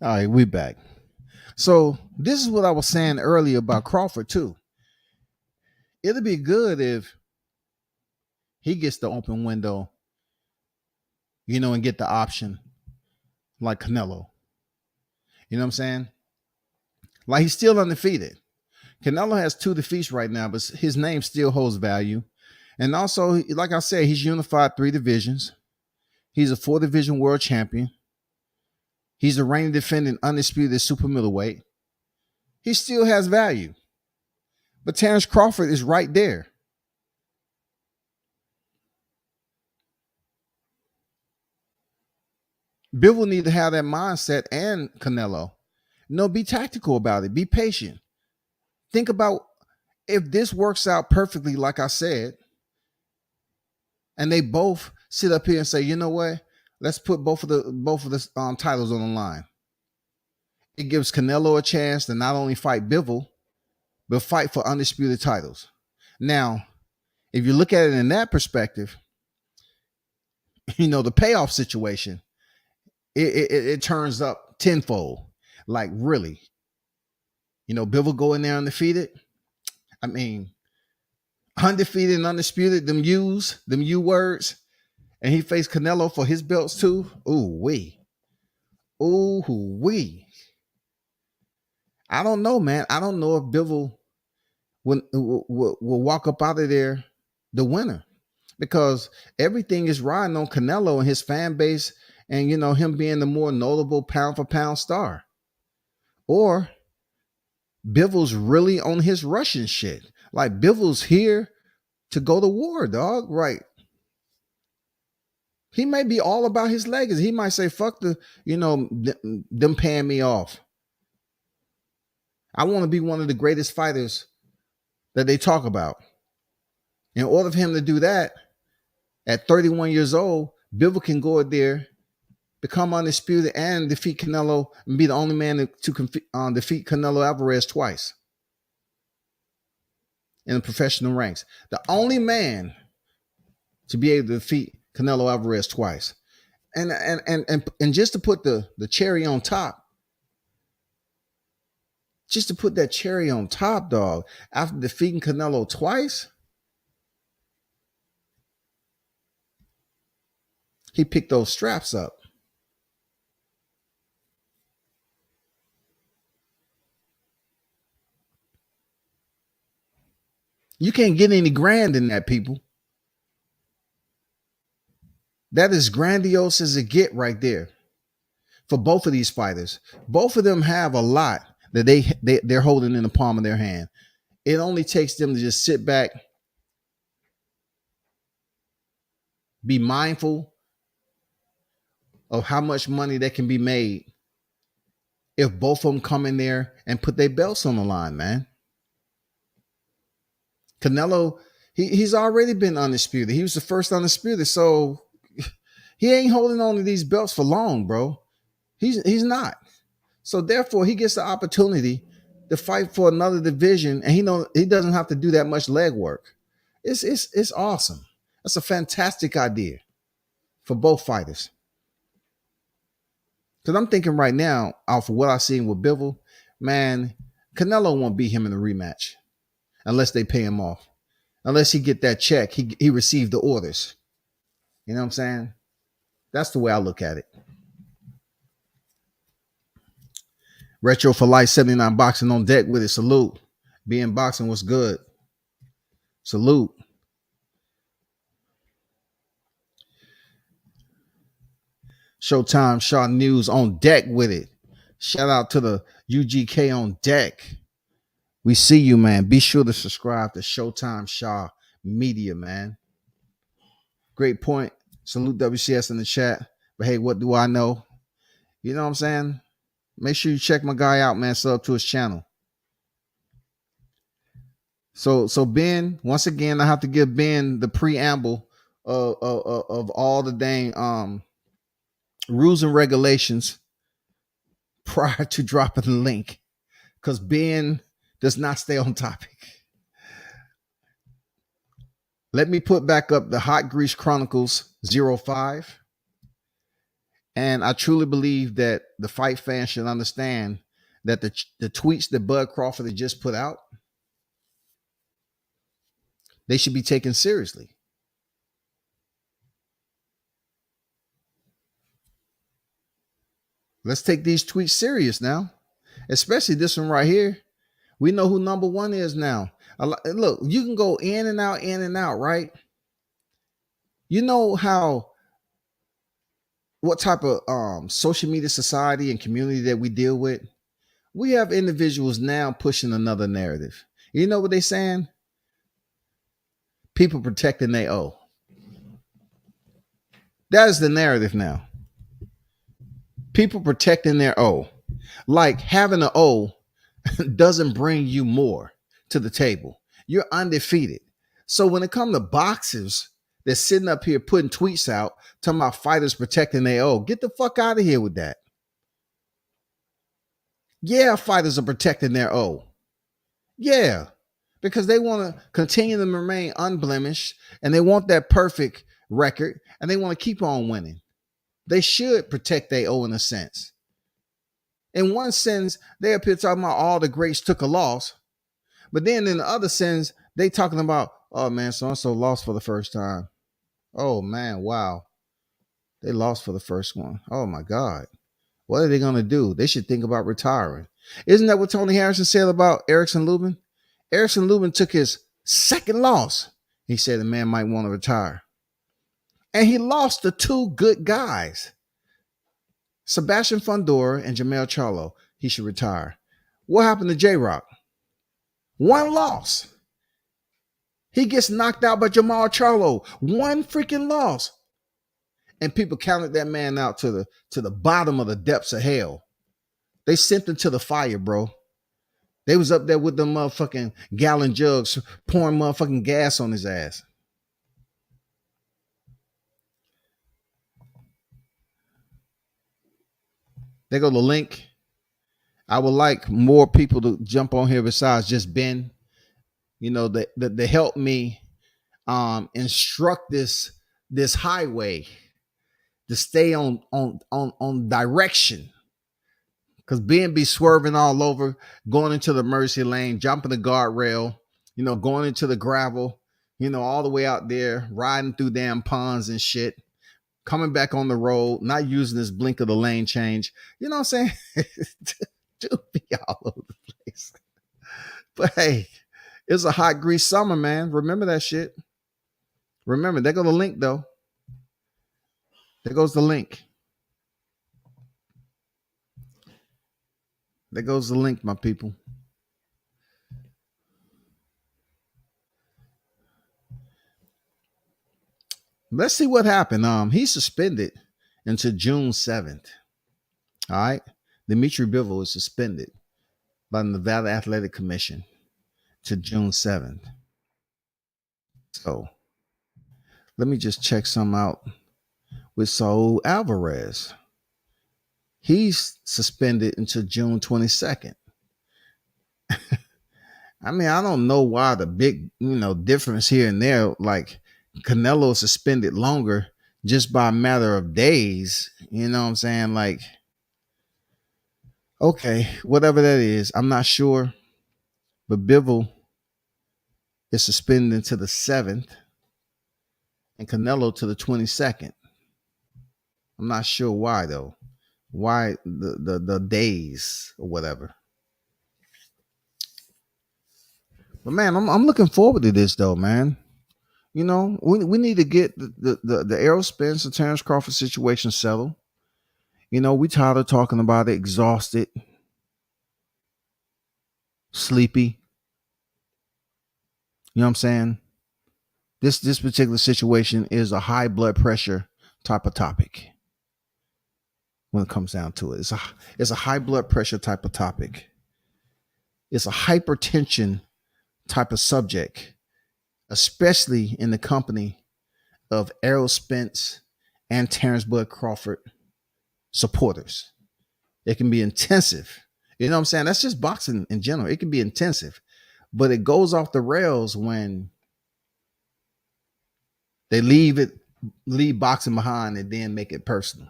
All right, we back. So this is what I was saying earlier about Crawford too. It'll be good if he gets the open window, and get the option like Canelo. You know what I'm saying? Like, he's still undefeated. Canelo has 2 defeats right now, but his name still holds value. And also, like I said, he's unified 3 divisions. He's a 4-division world champion. He's a reigning defending undisputed super middleweight. He still has value. But Terence Crawford is right there. Bivol need to have that mindset, and Canelo. No, be tactical about it. Be patient. Think about if this works out perfectly, like I said, and they both sit up here and say, you know what? Let's put both of the titles on the line. It gives Canelo a chance to not only fight Bivol, but fight for undisputed titles. Now, if you look at it in that perspective, the payoff situation, it turns up tenfold. Like, really, Bivol go in there undefeated. I mean, undefeated and undisputed, them U words, and he faced Canelo for his belts too. Ooh wee. Ooh wee. I don't know, man. I don't know if Bivol will walk up out of there the winner, because everything is riding on Canelo and his fan base, and him being the more notable pound for pound star. Or Bivol's really on his Russian shit. Like, Bivol's here to go to war, dog. Right. He may be all about his legacy. He might say, fuck them paying me off. I want to be one of the greatest fighters that they talk about. In order for him to do that, at 31 years old, Bivol can go out there, become undisputed, and defeat Canelo, and be the only man to defeat Canelo Alvarez twice in the professional ranks. The only man to be able to defeat Canelo Alvarez twice. And just to put the cherry on top, dog, after defeating Canelo twice, he picked those straps up. You can't get any grand in that, people. That is grandiose as it get right there for both of these fighters. Both of them have a lot that they're holding in the palm of their hand. It only takes them to just sit back, be mindful of how much money that can be made if both of them come in there and put their belts on the line, man. Canelo, he's already been undisputed. He was the first undisputed, so he ain't holding on to these belts for long, bro. He's not. So therefore, he gets the opportunity to fight for another division, and he doesn't have to do that much leg work. It's awesome. That's a fantastic idea for both fighters. Because I'm thinking right now, off of what I've seen with Bivol, man, Canelo won't beat him in a rematch unless they pay him off. Unless he get that check, he received the orders. You know what I'm saying? That's the way I look at it. Retro for Life 79 Boxing on deck with it. Salute. Being boxing was good. Salute. Showtime Shaw News on deck with it. Shout out to the UGK on deck. We see you, man. Be sure to subscribe to Showtime Shaw Media, man. Great point. Salute WCS in the chat. But hey, what do I know? You know what I'm saying? Make sure you check my guy out, man. Sub to his channel. So Ben, once again, I have to give Ben the preamble of all the dang rules and regulations prior to dropping the link, because Ben does not stay on topic. Let me put back up the Hot Grease Chronicles 05. And I truly believe that the fight fans should understand that the tweets that Bud Crawford had just put out, they should be taken seriously. Let's take these tweets serious now, especially this one right here. We know who number one is now. Look, you can go in and out, right? You know what type of social media society and community that we deal with? We have individuals now pushing another narrative. You know what they're saying? People protecting their O. That is the narrative now. People protecting their O. Like, having an O doesn't bring you more to the table. You're undefeated. So when it comes to boxers that's sitting up here putting tweets out talking about fighters protecting their O, get the fuck out of here with that. Yeah, fighters are protecting their O. Yeah, because they want to continue to remain unblemished, and they want that perfect record, and they want to keep on winning. They should protect their O in a sense. In one sense, they up here talking about all the greats took a loss, but then in the other sense, they talking about, Oh man, so and so lost for the first time. Oh man, wow. They lost for the first one. Oh my God. What are they gonna do? They should think about retiring. Isn't that what Tony Harrison said about Erickson Lubin? Erickson Lubin took his second loss. He said the man might want to retire. And he lost to two good guys. Sebastian Fundora and Jamel Charlo. He should retire. What happened to J Rock? One loss. He gets knocked out by Jamal Charlo. One freaking loss. And people counted that man out to the bottom of the depths of hell. They sent him to the fire, bro. They was up there with them motherfucking gallon jugs pouring motherfucking gas on his ass. There go the link. I would like more people to jump on here besides just Ben. You know, that help me instruct this highway to stay on direction. Because Ben be swerving all over, going into the mercy lane, jumping the guardrail, you know, going into the gravel, you know, all the way out there, riding through damn ponds and shit, coming back on the road, not using this blink of the lane change. You know what I'm saying? Dude be all over the place. But hey, it's a hot grease summer, man. Remember that shit. Remember, there go the link, though. There goes the link. There goes the link, my people. Let's see what happened. He's suspended until June 7th. All right. Dimitri Bivol is suspended by the Nevada Athletic Commission to June 7th. So let me just check some out with Saul Alvarez. He's suspended until June 22nd. I mean, I don't know why the big, difference here and there. Like Canelo suspended longer just by a matter of days. You know what I'm saying? Like, okay, whatever that is, I'm not sure. But Bivol is suspended until the 7th and Canelo to the 22nd. I'm not sure why though. Why the days or whatever. But man, I'm looking forward to this though, man. You know, we need to get the Errol Spence and Terence Crawford situation settled. You know, we tired of talking about it, exhausted, sleepy. You know what I'm saying? This particular situation is a high blood pressure type of topic. When it comes down to it, it's a high blood pressure type of topic. It's a hypertension type of subject, especially in the company of Errol Spence and Terence Bud Crawford supporters. It can be intensive. You know what I'm saying? That's just boxing in general. It can be intensive, but it goes off the rails when they leave boxing behind and then make it personal.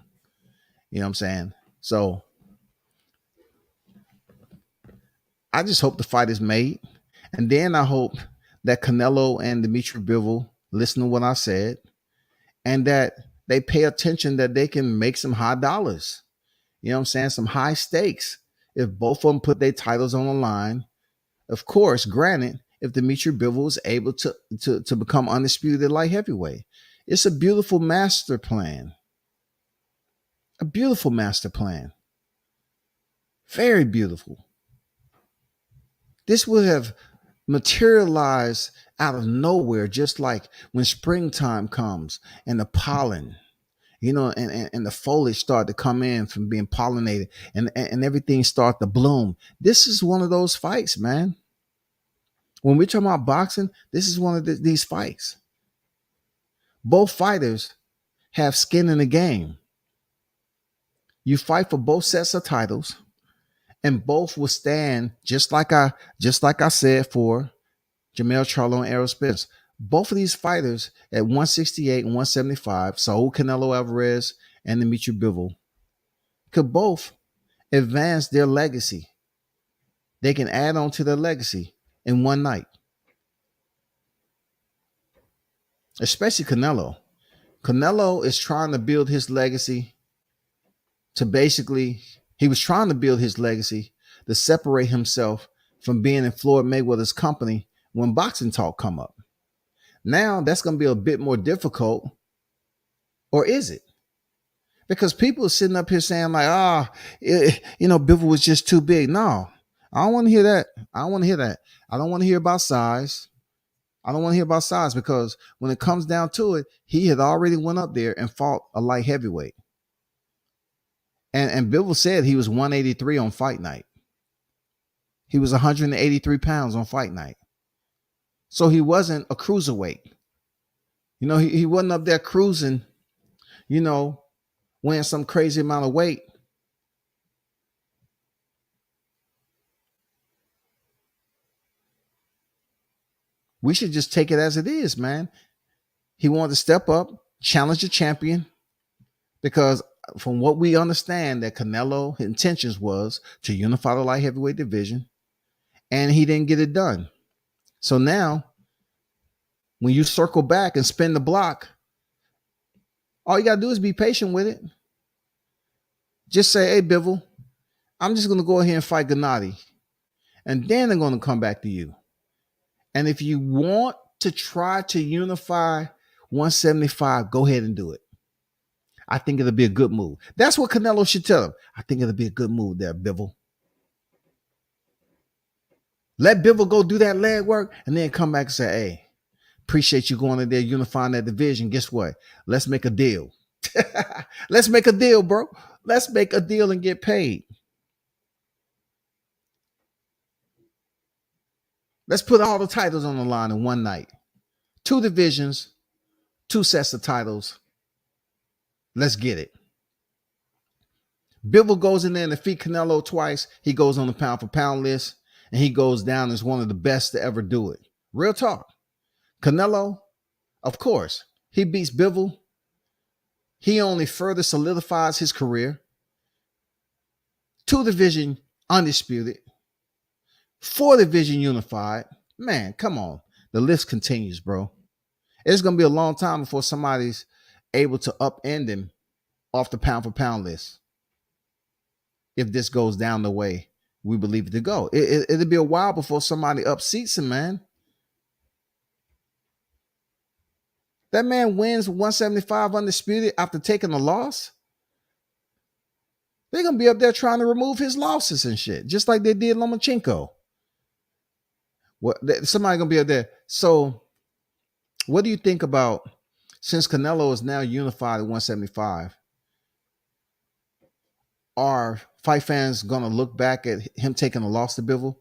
You know what I'm saying? So I just hope the fight is made. And then I hope that Canelo and Dimitri Bivol listen to what I said and that they pay attention that they can make some high dollars. You know what I'm saying? Some high stakes. If both of them put their titles on the line, of course, granted, if Dimitri Bivol is able to become undisputed light heavyweight. It's a beautiful master plan. A beautiful master plan. Very beautiful. This would have materialized out of nowhere, just like when springtime comes and the pollen, and the foliage start to come in from being pollinated and everything start to bloom. This is one of those fights, man. When we're talking about boxing, this is one of these fights. Both fighters have skin in the game. You fight for both sets of titles, and both will stand just like I said for Jamel Charlo and Errol Spence. Both of these fighters at 168 and 175, Saul Canelo Alvarez and Dimitri Bivol, could both advance their legacy. They can add on to their legacy in one night. especially Canelo. Canelo is trying to build his legacy to basically, he was trying to build his legacy to separate himself from being in Floyd Mayweather's company when boxing talk come up. Now that's going to be a bit more difficult, or is it? Because people are sitting up here saying like, Bivol was just too big. No, I don't want to hear that. I don't want to hear that. I don't want to hear about size. I don't want to hear about size because when it comes down to it, he had already went up there and fought a light heavyweight. And Bivol said he was 183 on fight night. He was 183 pounds on fight night. So he wasn't a cruiserweight. He wasn't up there cruising, weighing some crazy amount of weight. We should just take it as it is, man. He wanted to step up, challenge the champion, because from what we understand, that Canelo intentions was to unify the light heavyweight division, and he didn't get it done. So now, when you circle back and spin the block, all you got to do is be patient with it. Just say, hey, Bivol, I'm just going to go ahead and fight Gennady, and then I'm going to come back to you. And if you want to try to unify 175, go ahead and do it. I think it'll be a good move. That's what Canelo should tell him. I think it'll be a good move there, Bivol. Let Bivol go do that leg work and then come back and say, hey, appreciate you going in there unifying that division. Guess what? Let's make a deal. Let's make a deal, bro. Let's make a deal and get paid. Let's put all the titles on the line in one night. 2 divisions, 2 sets of titles. Let's get it. Bivol goes in there and defeat Canelo twice. He goes on the pound for pound list, and he goes down as one of the best to ever do it. Real talk. Canelo, of course, he beats Bivol. He only further solidifies his career. 2 division undisputed. 4 division unified. Man, come on. The list continues, bro. It's going to be a long time before somebody's able to upend him off the pound for pound list. If this goes down the way we believe it to go. It'll be a while before somebody upseats him, man. That man wins 175 undisputed after taking a loss. They're going to be up there trying to remove his losses and shit, just like they did Lomachenko. Somebody going to be up there. So what do you think about, since Canelo is now unified at 175, are fight fans going to look back at him taking a loss to Bivol?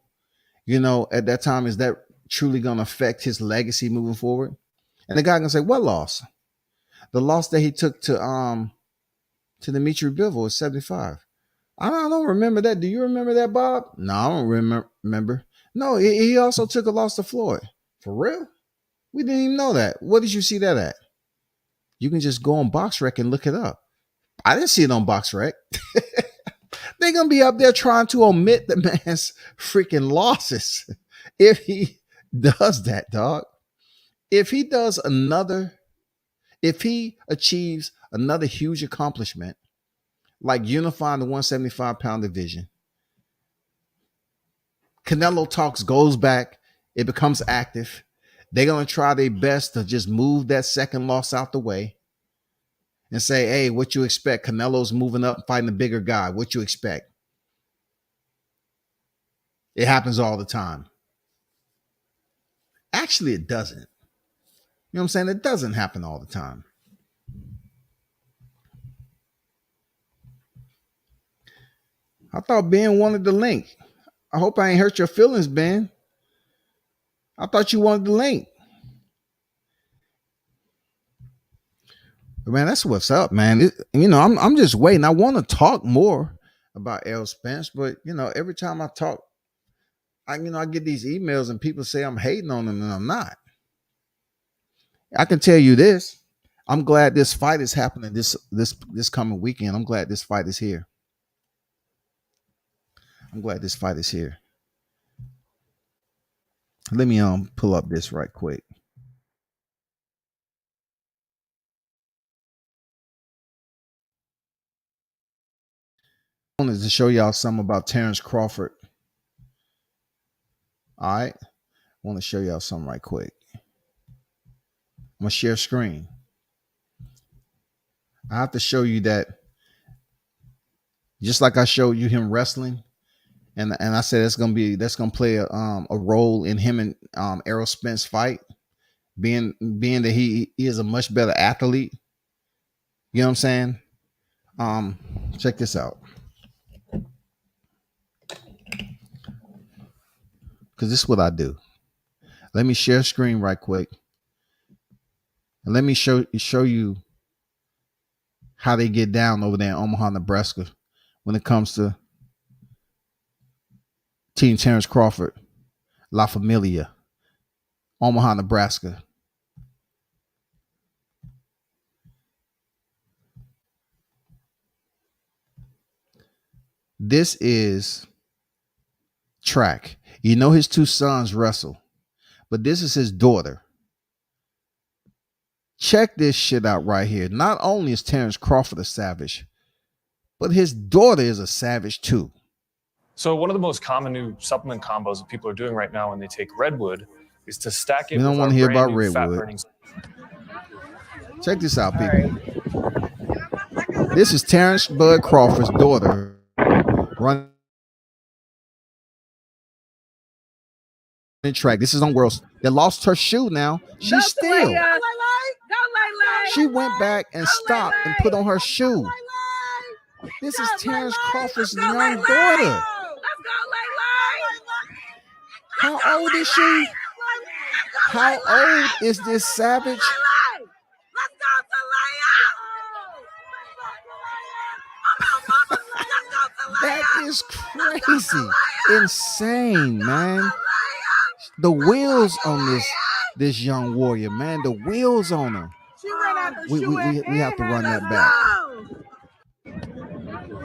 At that time, is that truly going to affect his legacy moving forward? And the guy going to say, what loss? The loss that he took to Dimitri Bivol is 75. I don't remember that. Do you remember that, Bob? No, I don't remember. No, he also took a loss to Floyd. For real? We didn't even know that. What did you see that at? You can just go on BoxRec and look it up. I didn't see it on BoxRec. They're going to be up there trying to omit the man's freaking losses if he does that, dog. If he achieves another huge accomplishment, like unifying the 175-pound division, Canelo talks goes back, it becomes active. They're going to try their best to just move that second loss out the way and say, hey, what you expect? Canelo's moving up, fighting a bigger guy. What you expect? It happens all the time. Actually, it doesn't. You know what I'm saying? It doesn't happen all the time. I thought Ben wanted the link. I hope I ain't hurt your feelings, Ben. I thought you wanted the link. Man, that's what's up, man. I'm just waiting. I want to talk more about Errol Spence, but every time I talk, I get these emails and people say I'm hating on him, and I'm not. I can tell you this. I'm glad this fight is happening this coming weekend. I'm glad this fight is here. Let me pull up this right quick. I wanted to show y'all something about Terence Crawford. All right. I want to show y'all something right quick. I'm going to share screen. I have to show you that just like I showed you him wrestling, and I said that's gonna play a role in him and Errol Spence fight, being that he is a much better athlete. You know what I'm saying? Check this out. Because this is what I do. Let me share screen right quick. And let me show you how they get down over there in Omaha, Nebraska when it comes to Team Terence Crawford, La Familia, Omaha, Nebraska. This is track. You know his two sons wrestle, but this is his daughter. Check this shit out right here. Not only is Terence Crawford a savage, but his daughter is a savage too. So one of the most common new supplement combos that people are doing right now when they take Redwood is to stack it We don't with want our to hear brand about new fat Redwood. burning. Check this out, people. This is Terence Bud Crawford's daughter running track. This is on Worlds. They lost her shoe now. She's still. She went back and stopped and put on her shoe. This is Terence Crawford's young daughter. How old is she? How old is this savage? That is crazy. Insane, man. The wheels on this young warrior, man. The wheels on her. We have to run that back.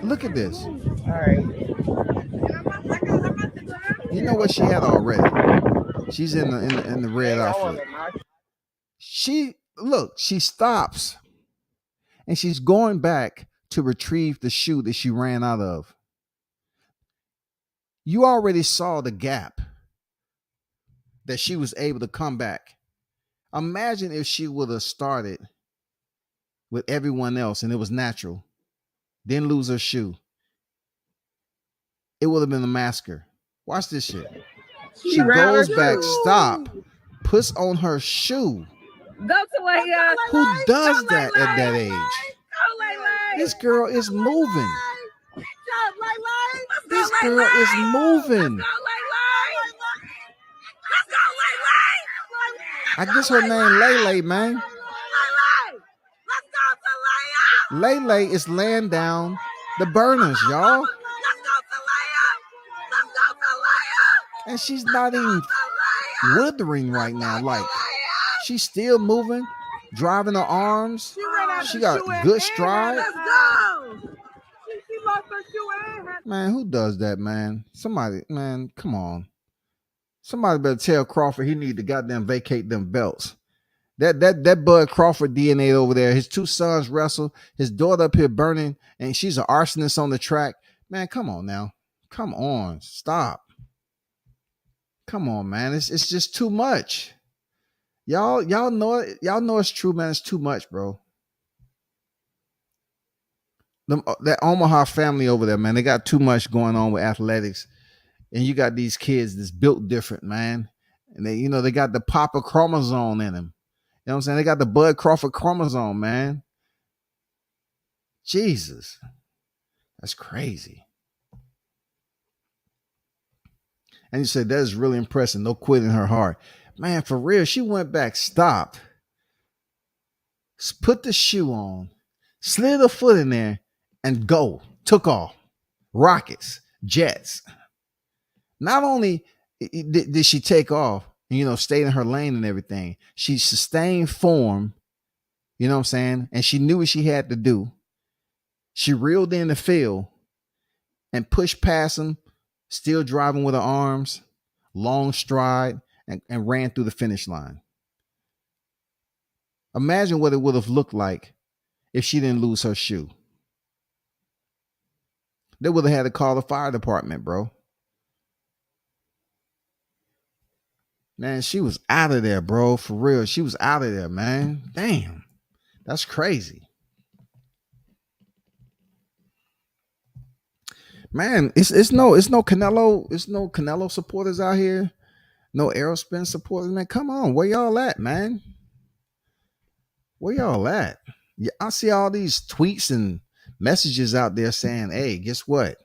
Look at this. All right. You know what she had already. She's in the red outfit. She stops and she's going back to retrieve the shoe that she ran out of. You already saw the gap that she was able to come back. Imagine if she would have started with everyone else and it was natural, then lose her shoe. It would have been a massacre. Watch this shit. She goes back, stop, puts on her shoe. Go to Leia. Who does that at that age? This girl is moving. This girl is moving. I guess her name Lele, man. Lele is laying down the burners, y'all. And she's not even withering right now. Like, she's still moving, driving her arms. She got good stride. Man, who does that, man? Somebody, man, come on. Somebody better tell Crawford he need to goddamn vacate them belts. That Bud Crawford DNA over there. His two sons wrestle. His daughter up here burning, and she's an arsonist on the track. Man, come on now. Come on. Stop. Come on, man. It's just too much. Y'all know it. Y'all know it's true, man. It's too much, bro. That Omaha family over there, man, they got too much going on with athletics. And you got these kids that's built different, man. And they got the Papa chromosome in them. You know what I'm saying? They got the Bud Crawford chromosome, man. Jesus. That's crazy. And you said, that is really impressive. No quit in her heart. Man, for real, she went back, stopped, put the shoe on, slid her foot in there, and took off. Rockets, jets. Not only did she take off, stay in her lane and everything, she sustained form, you know what I'm saying? And she knew what she had to do. She reeled in the field and pushed past him, still driving with her arms, long stride, and ran through the finish line. Imagine what it would have looked like if she didn't lose her shoe. They would have had to call the fire department, bro. Man, she was out of there, bro. For real. She was out of there, man. Damn. That's crazy. Man, it's no Canelo supporters out here. No Errol Spence supporters, man. Come on. Where y'all at, man? Where y'all at? Yeah, I see all these tweets and messages out there saying, hey, guess what?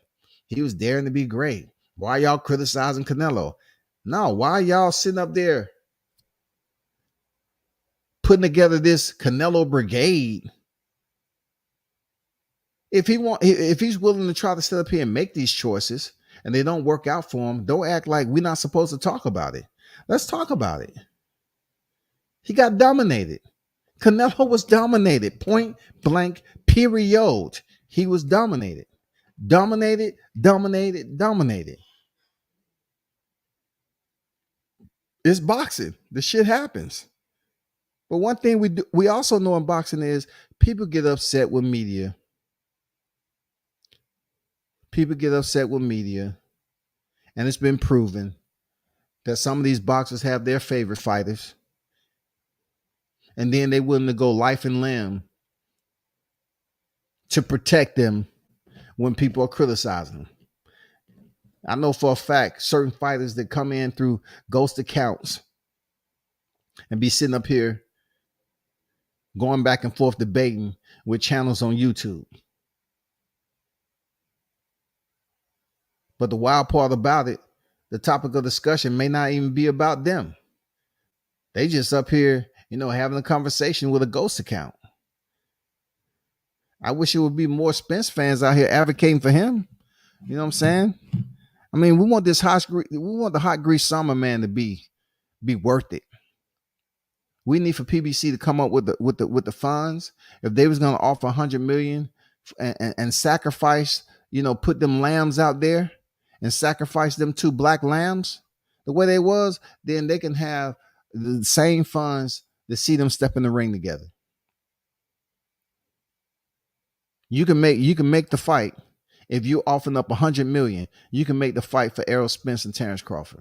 He was daring to be great. Why y'all criticizing Canelo? No, why y'all sitting up there putting together this Canelo brigade? If he's willing to try to sit up here and make these choices and they don't work out for him, don't act like we're not supposed to talk about it. Let's talk about it. He got dominated. Canelo was dominated. Point blank, period. He was dominated. Dominated. It's boxing. The shit happens. But one thing we also know in boxing is people get upset with media. People get upset with media. And it's been proven that some of these boxers have their favorite fighters. And then they're willing to go life and limb to protect them when people are criticizing them. I know for a fact certain fighters that come in through ghost accounts and be sitting up here going back and forth debating with channels on YouTube. But the wild part about it, the topic of discussion may not even be about them. They just up here, having a conversation with a ghost account. I wish it would be more Spence fans out here advocating for him. You know what I'm saying? I mean, we want the hot grease summer, man, to be worth it. We need for PBC to come up with the funds. If they was going to offer $100 million and sacrifice, put them lambs out there and sacrifice them 2 black lambs the way they was, then they can have the same funds to see them step in the ring together. You can make the fight. If you offering up $100 million, you can make the fight for Errol Spence and Terence Crawford.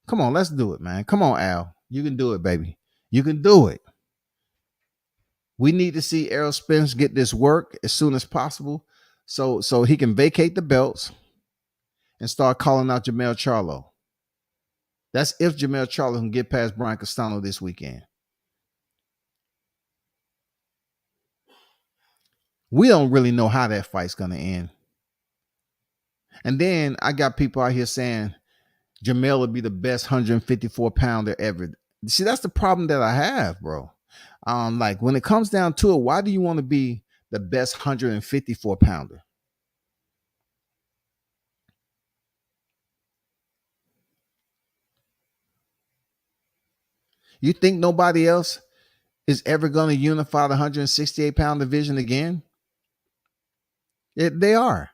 Come on, let's do it, man. Come on, Al. You can do it, baby. You can do it. We need to see Errol Spence get this work as soon as possible so he can vacate the belts and start calling out Jermell Charlo. That's if Jermell Charlo can get past Brian Castano this weekend. We don't really know how that fight's going to end. And then I got people out here saying Jermell would be the best 154 pounder ever. See, that's the problem that I have, bro. Like when it comes down to it, why do you want to be the best 154 pounder? You think nobody else is ever going to unify the 168 pound division again? They are.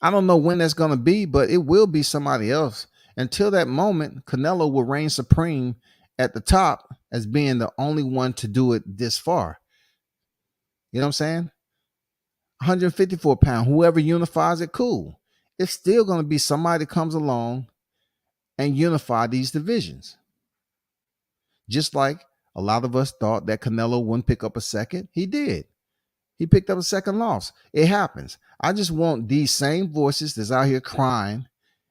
I don't know when that's going to be, but it will be somebody else. Until that moment, Canelo will reign supreme at the top as being the only one to do it this far. You know what I'm saying? 154 pound, whoever unifies it, cool. It's still going to be somebody that comes along and unify these divisions. Just like a lot of us thought that Canelo wouldn't pick up a second. He did. He picked up a second loss. It happens. I just want these same voices that's out here crying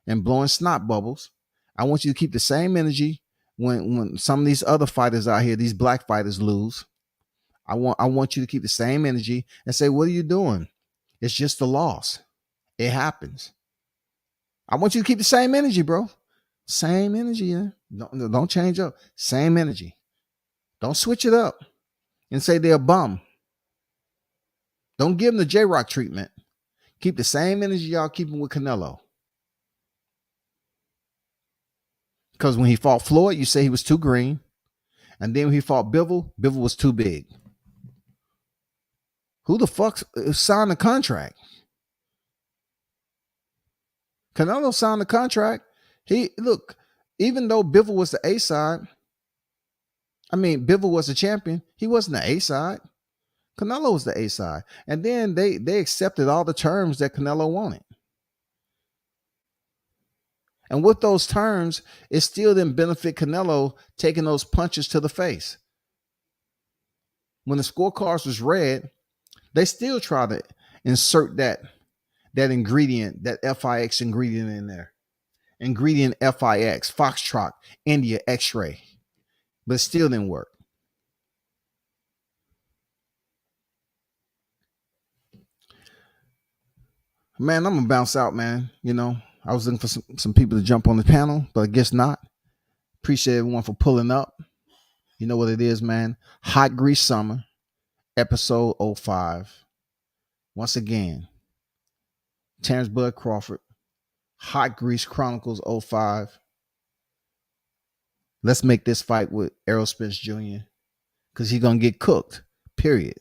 and blowing snot bubbles. I want you to keep the same energy when some of these other fighters out here, these black fighters, lose. I want you to keep the same energy and say, what are you doing? It's just a loss. It happens. I want you to keep the same energy, bro. Same energy. Yeah? Don't change up. Same energy. Don't switch it up and say they're a bum. Don't give them the J-Rock treatment. Keep the same energy y'all keeping with Canelo. Because when he fought Floyd, you say he was too green. And then when he fought Bivol, Bivol was too big. Who the fuck signed the contract? Canelo signed the contract. Look, even though Bivol was the A side, Bivol was the champion, he wasn't the A side. Canelo was the A side. And then they accepted all the terms that Canelo wanted. And with those terms, it still didn't benefit Canelo taking those punches to the face. When the scorecards was read, they still tried to insert that ingredient, that FIX ingredient in there. Ingredient FIX, Foxtrot, India, X-ray. But it still didn't work. Man, I'm going to bounce out, man. You know, I was looking for some people to jump on the panel, but I guess not. Appreciate everyone for pulling up. You know what it is, man. Hot Grease Summer, episode 05. Once again, Terence Bud Crawford, Hot Grease Chronicles 05. Let's make this fight with Errol Spence Jr. because he's going to get cooked, period.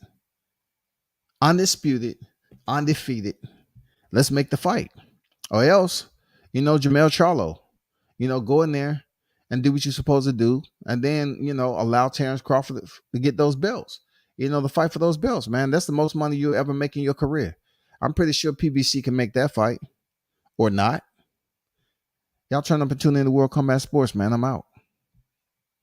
Undisputed, undefeated. Let's make the fight. Or else, you know, Jamel Charlo, you know, go in there and do what you're supposed to do. And then, you know, allow Terence Crawford to get those belts. You know, the fight for those belts, man. That's the most money you'll ever make in your career. I'm pretty sure PBC can make that fight or not. Y'all turn up and tune in to World Combat Sports, man. I'm out.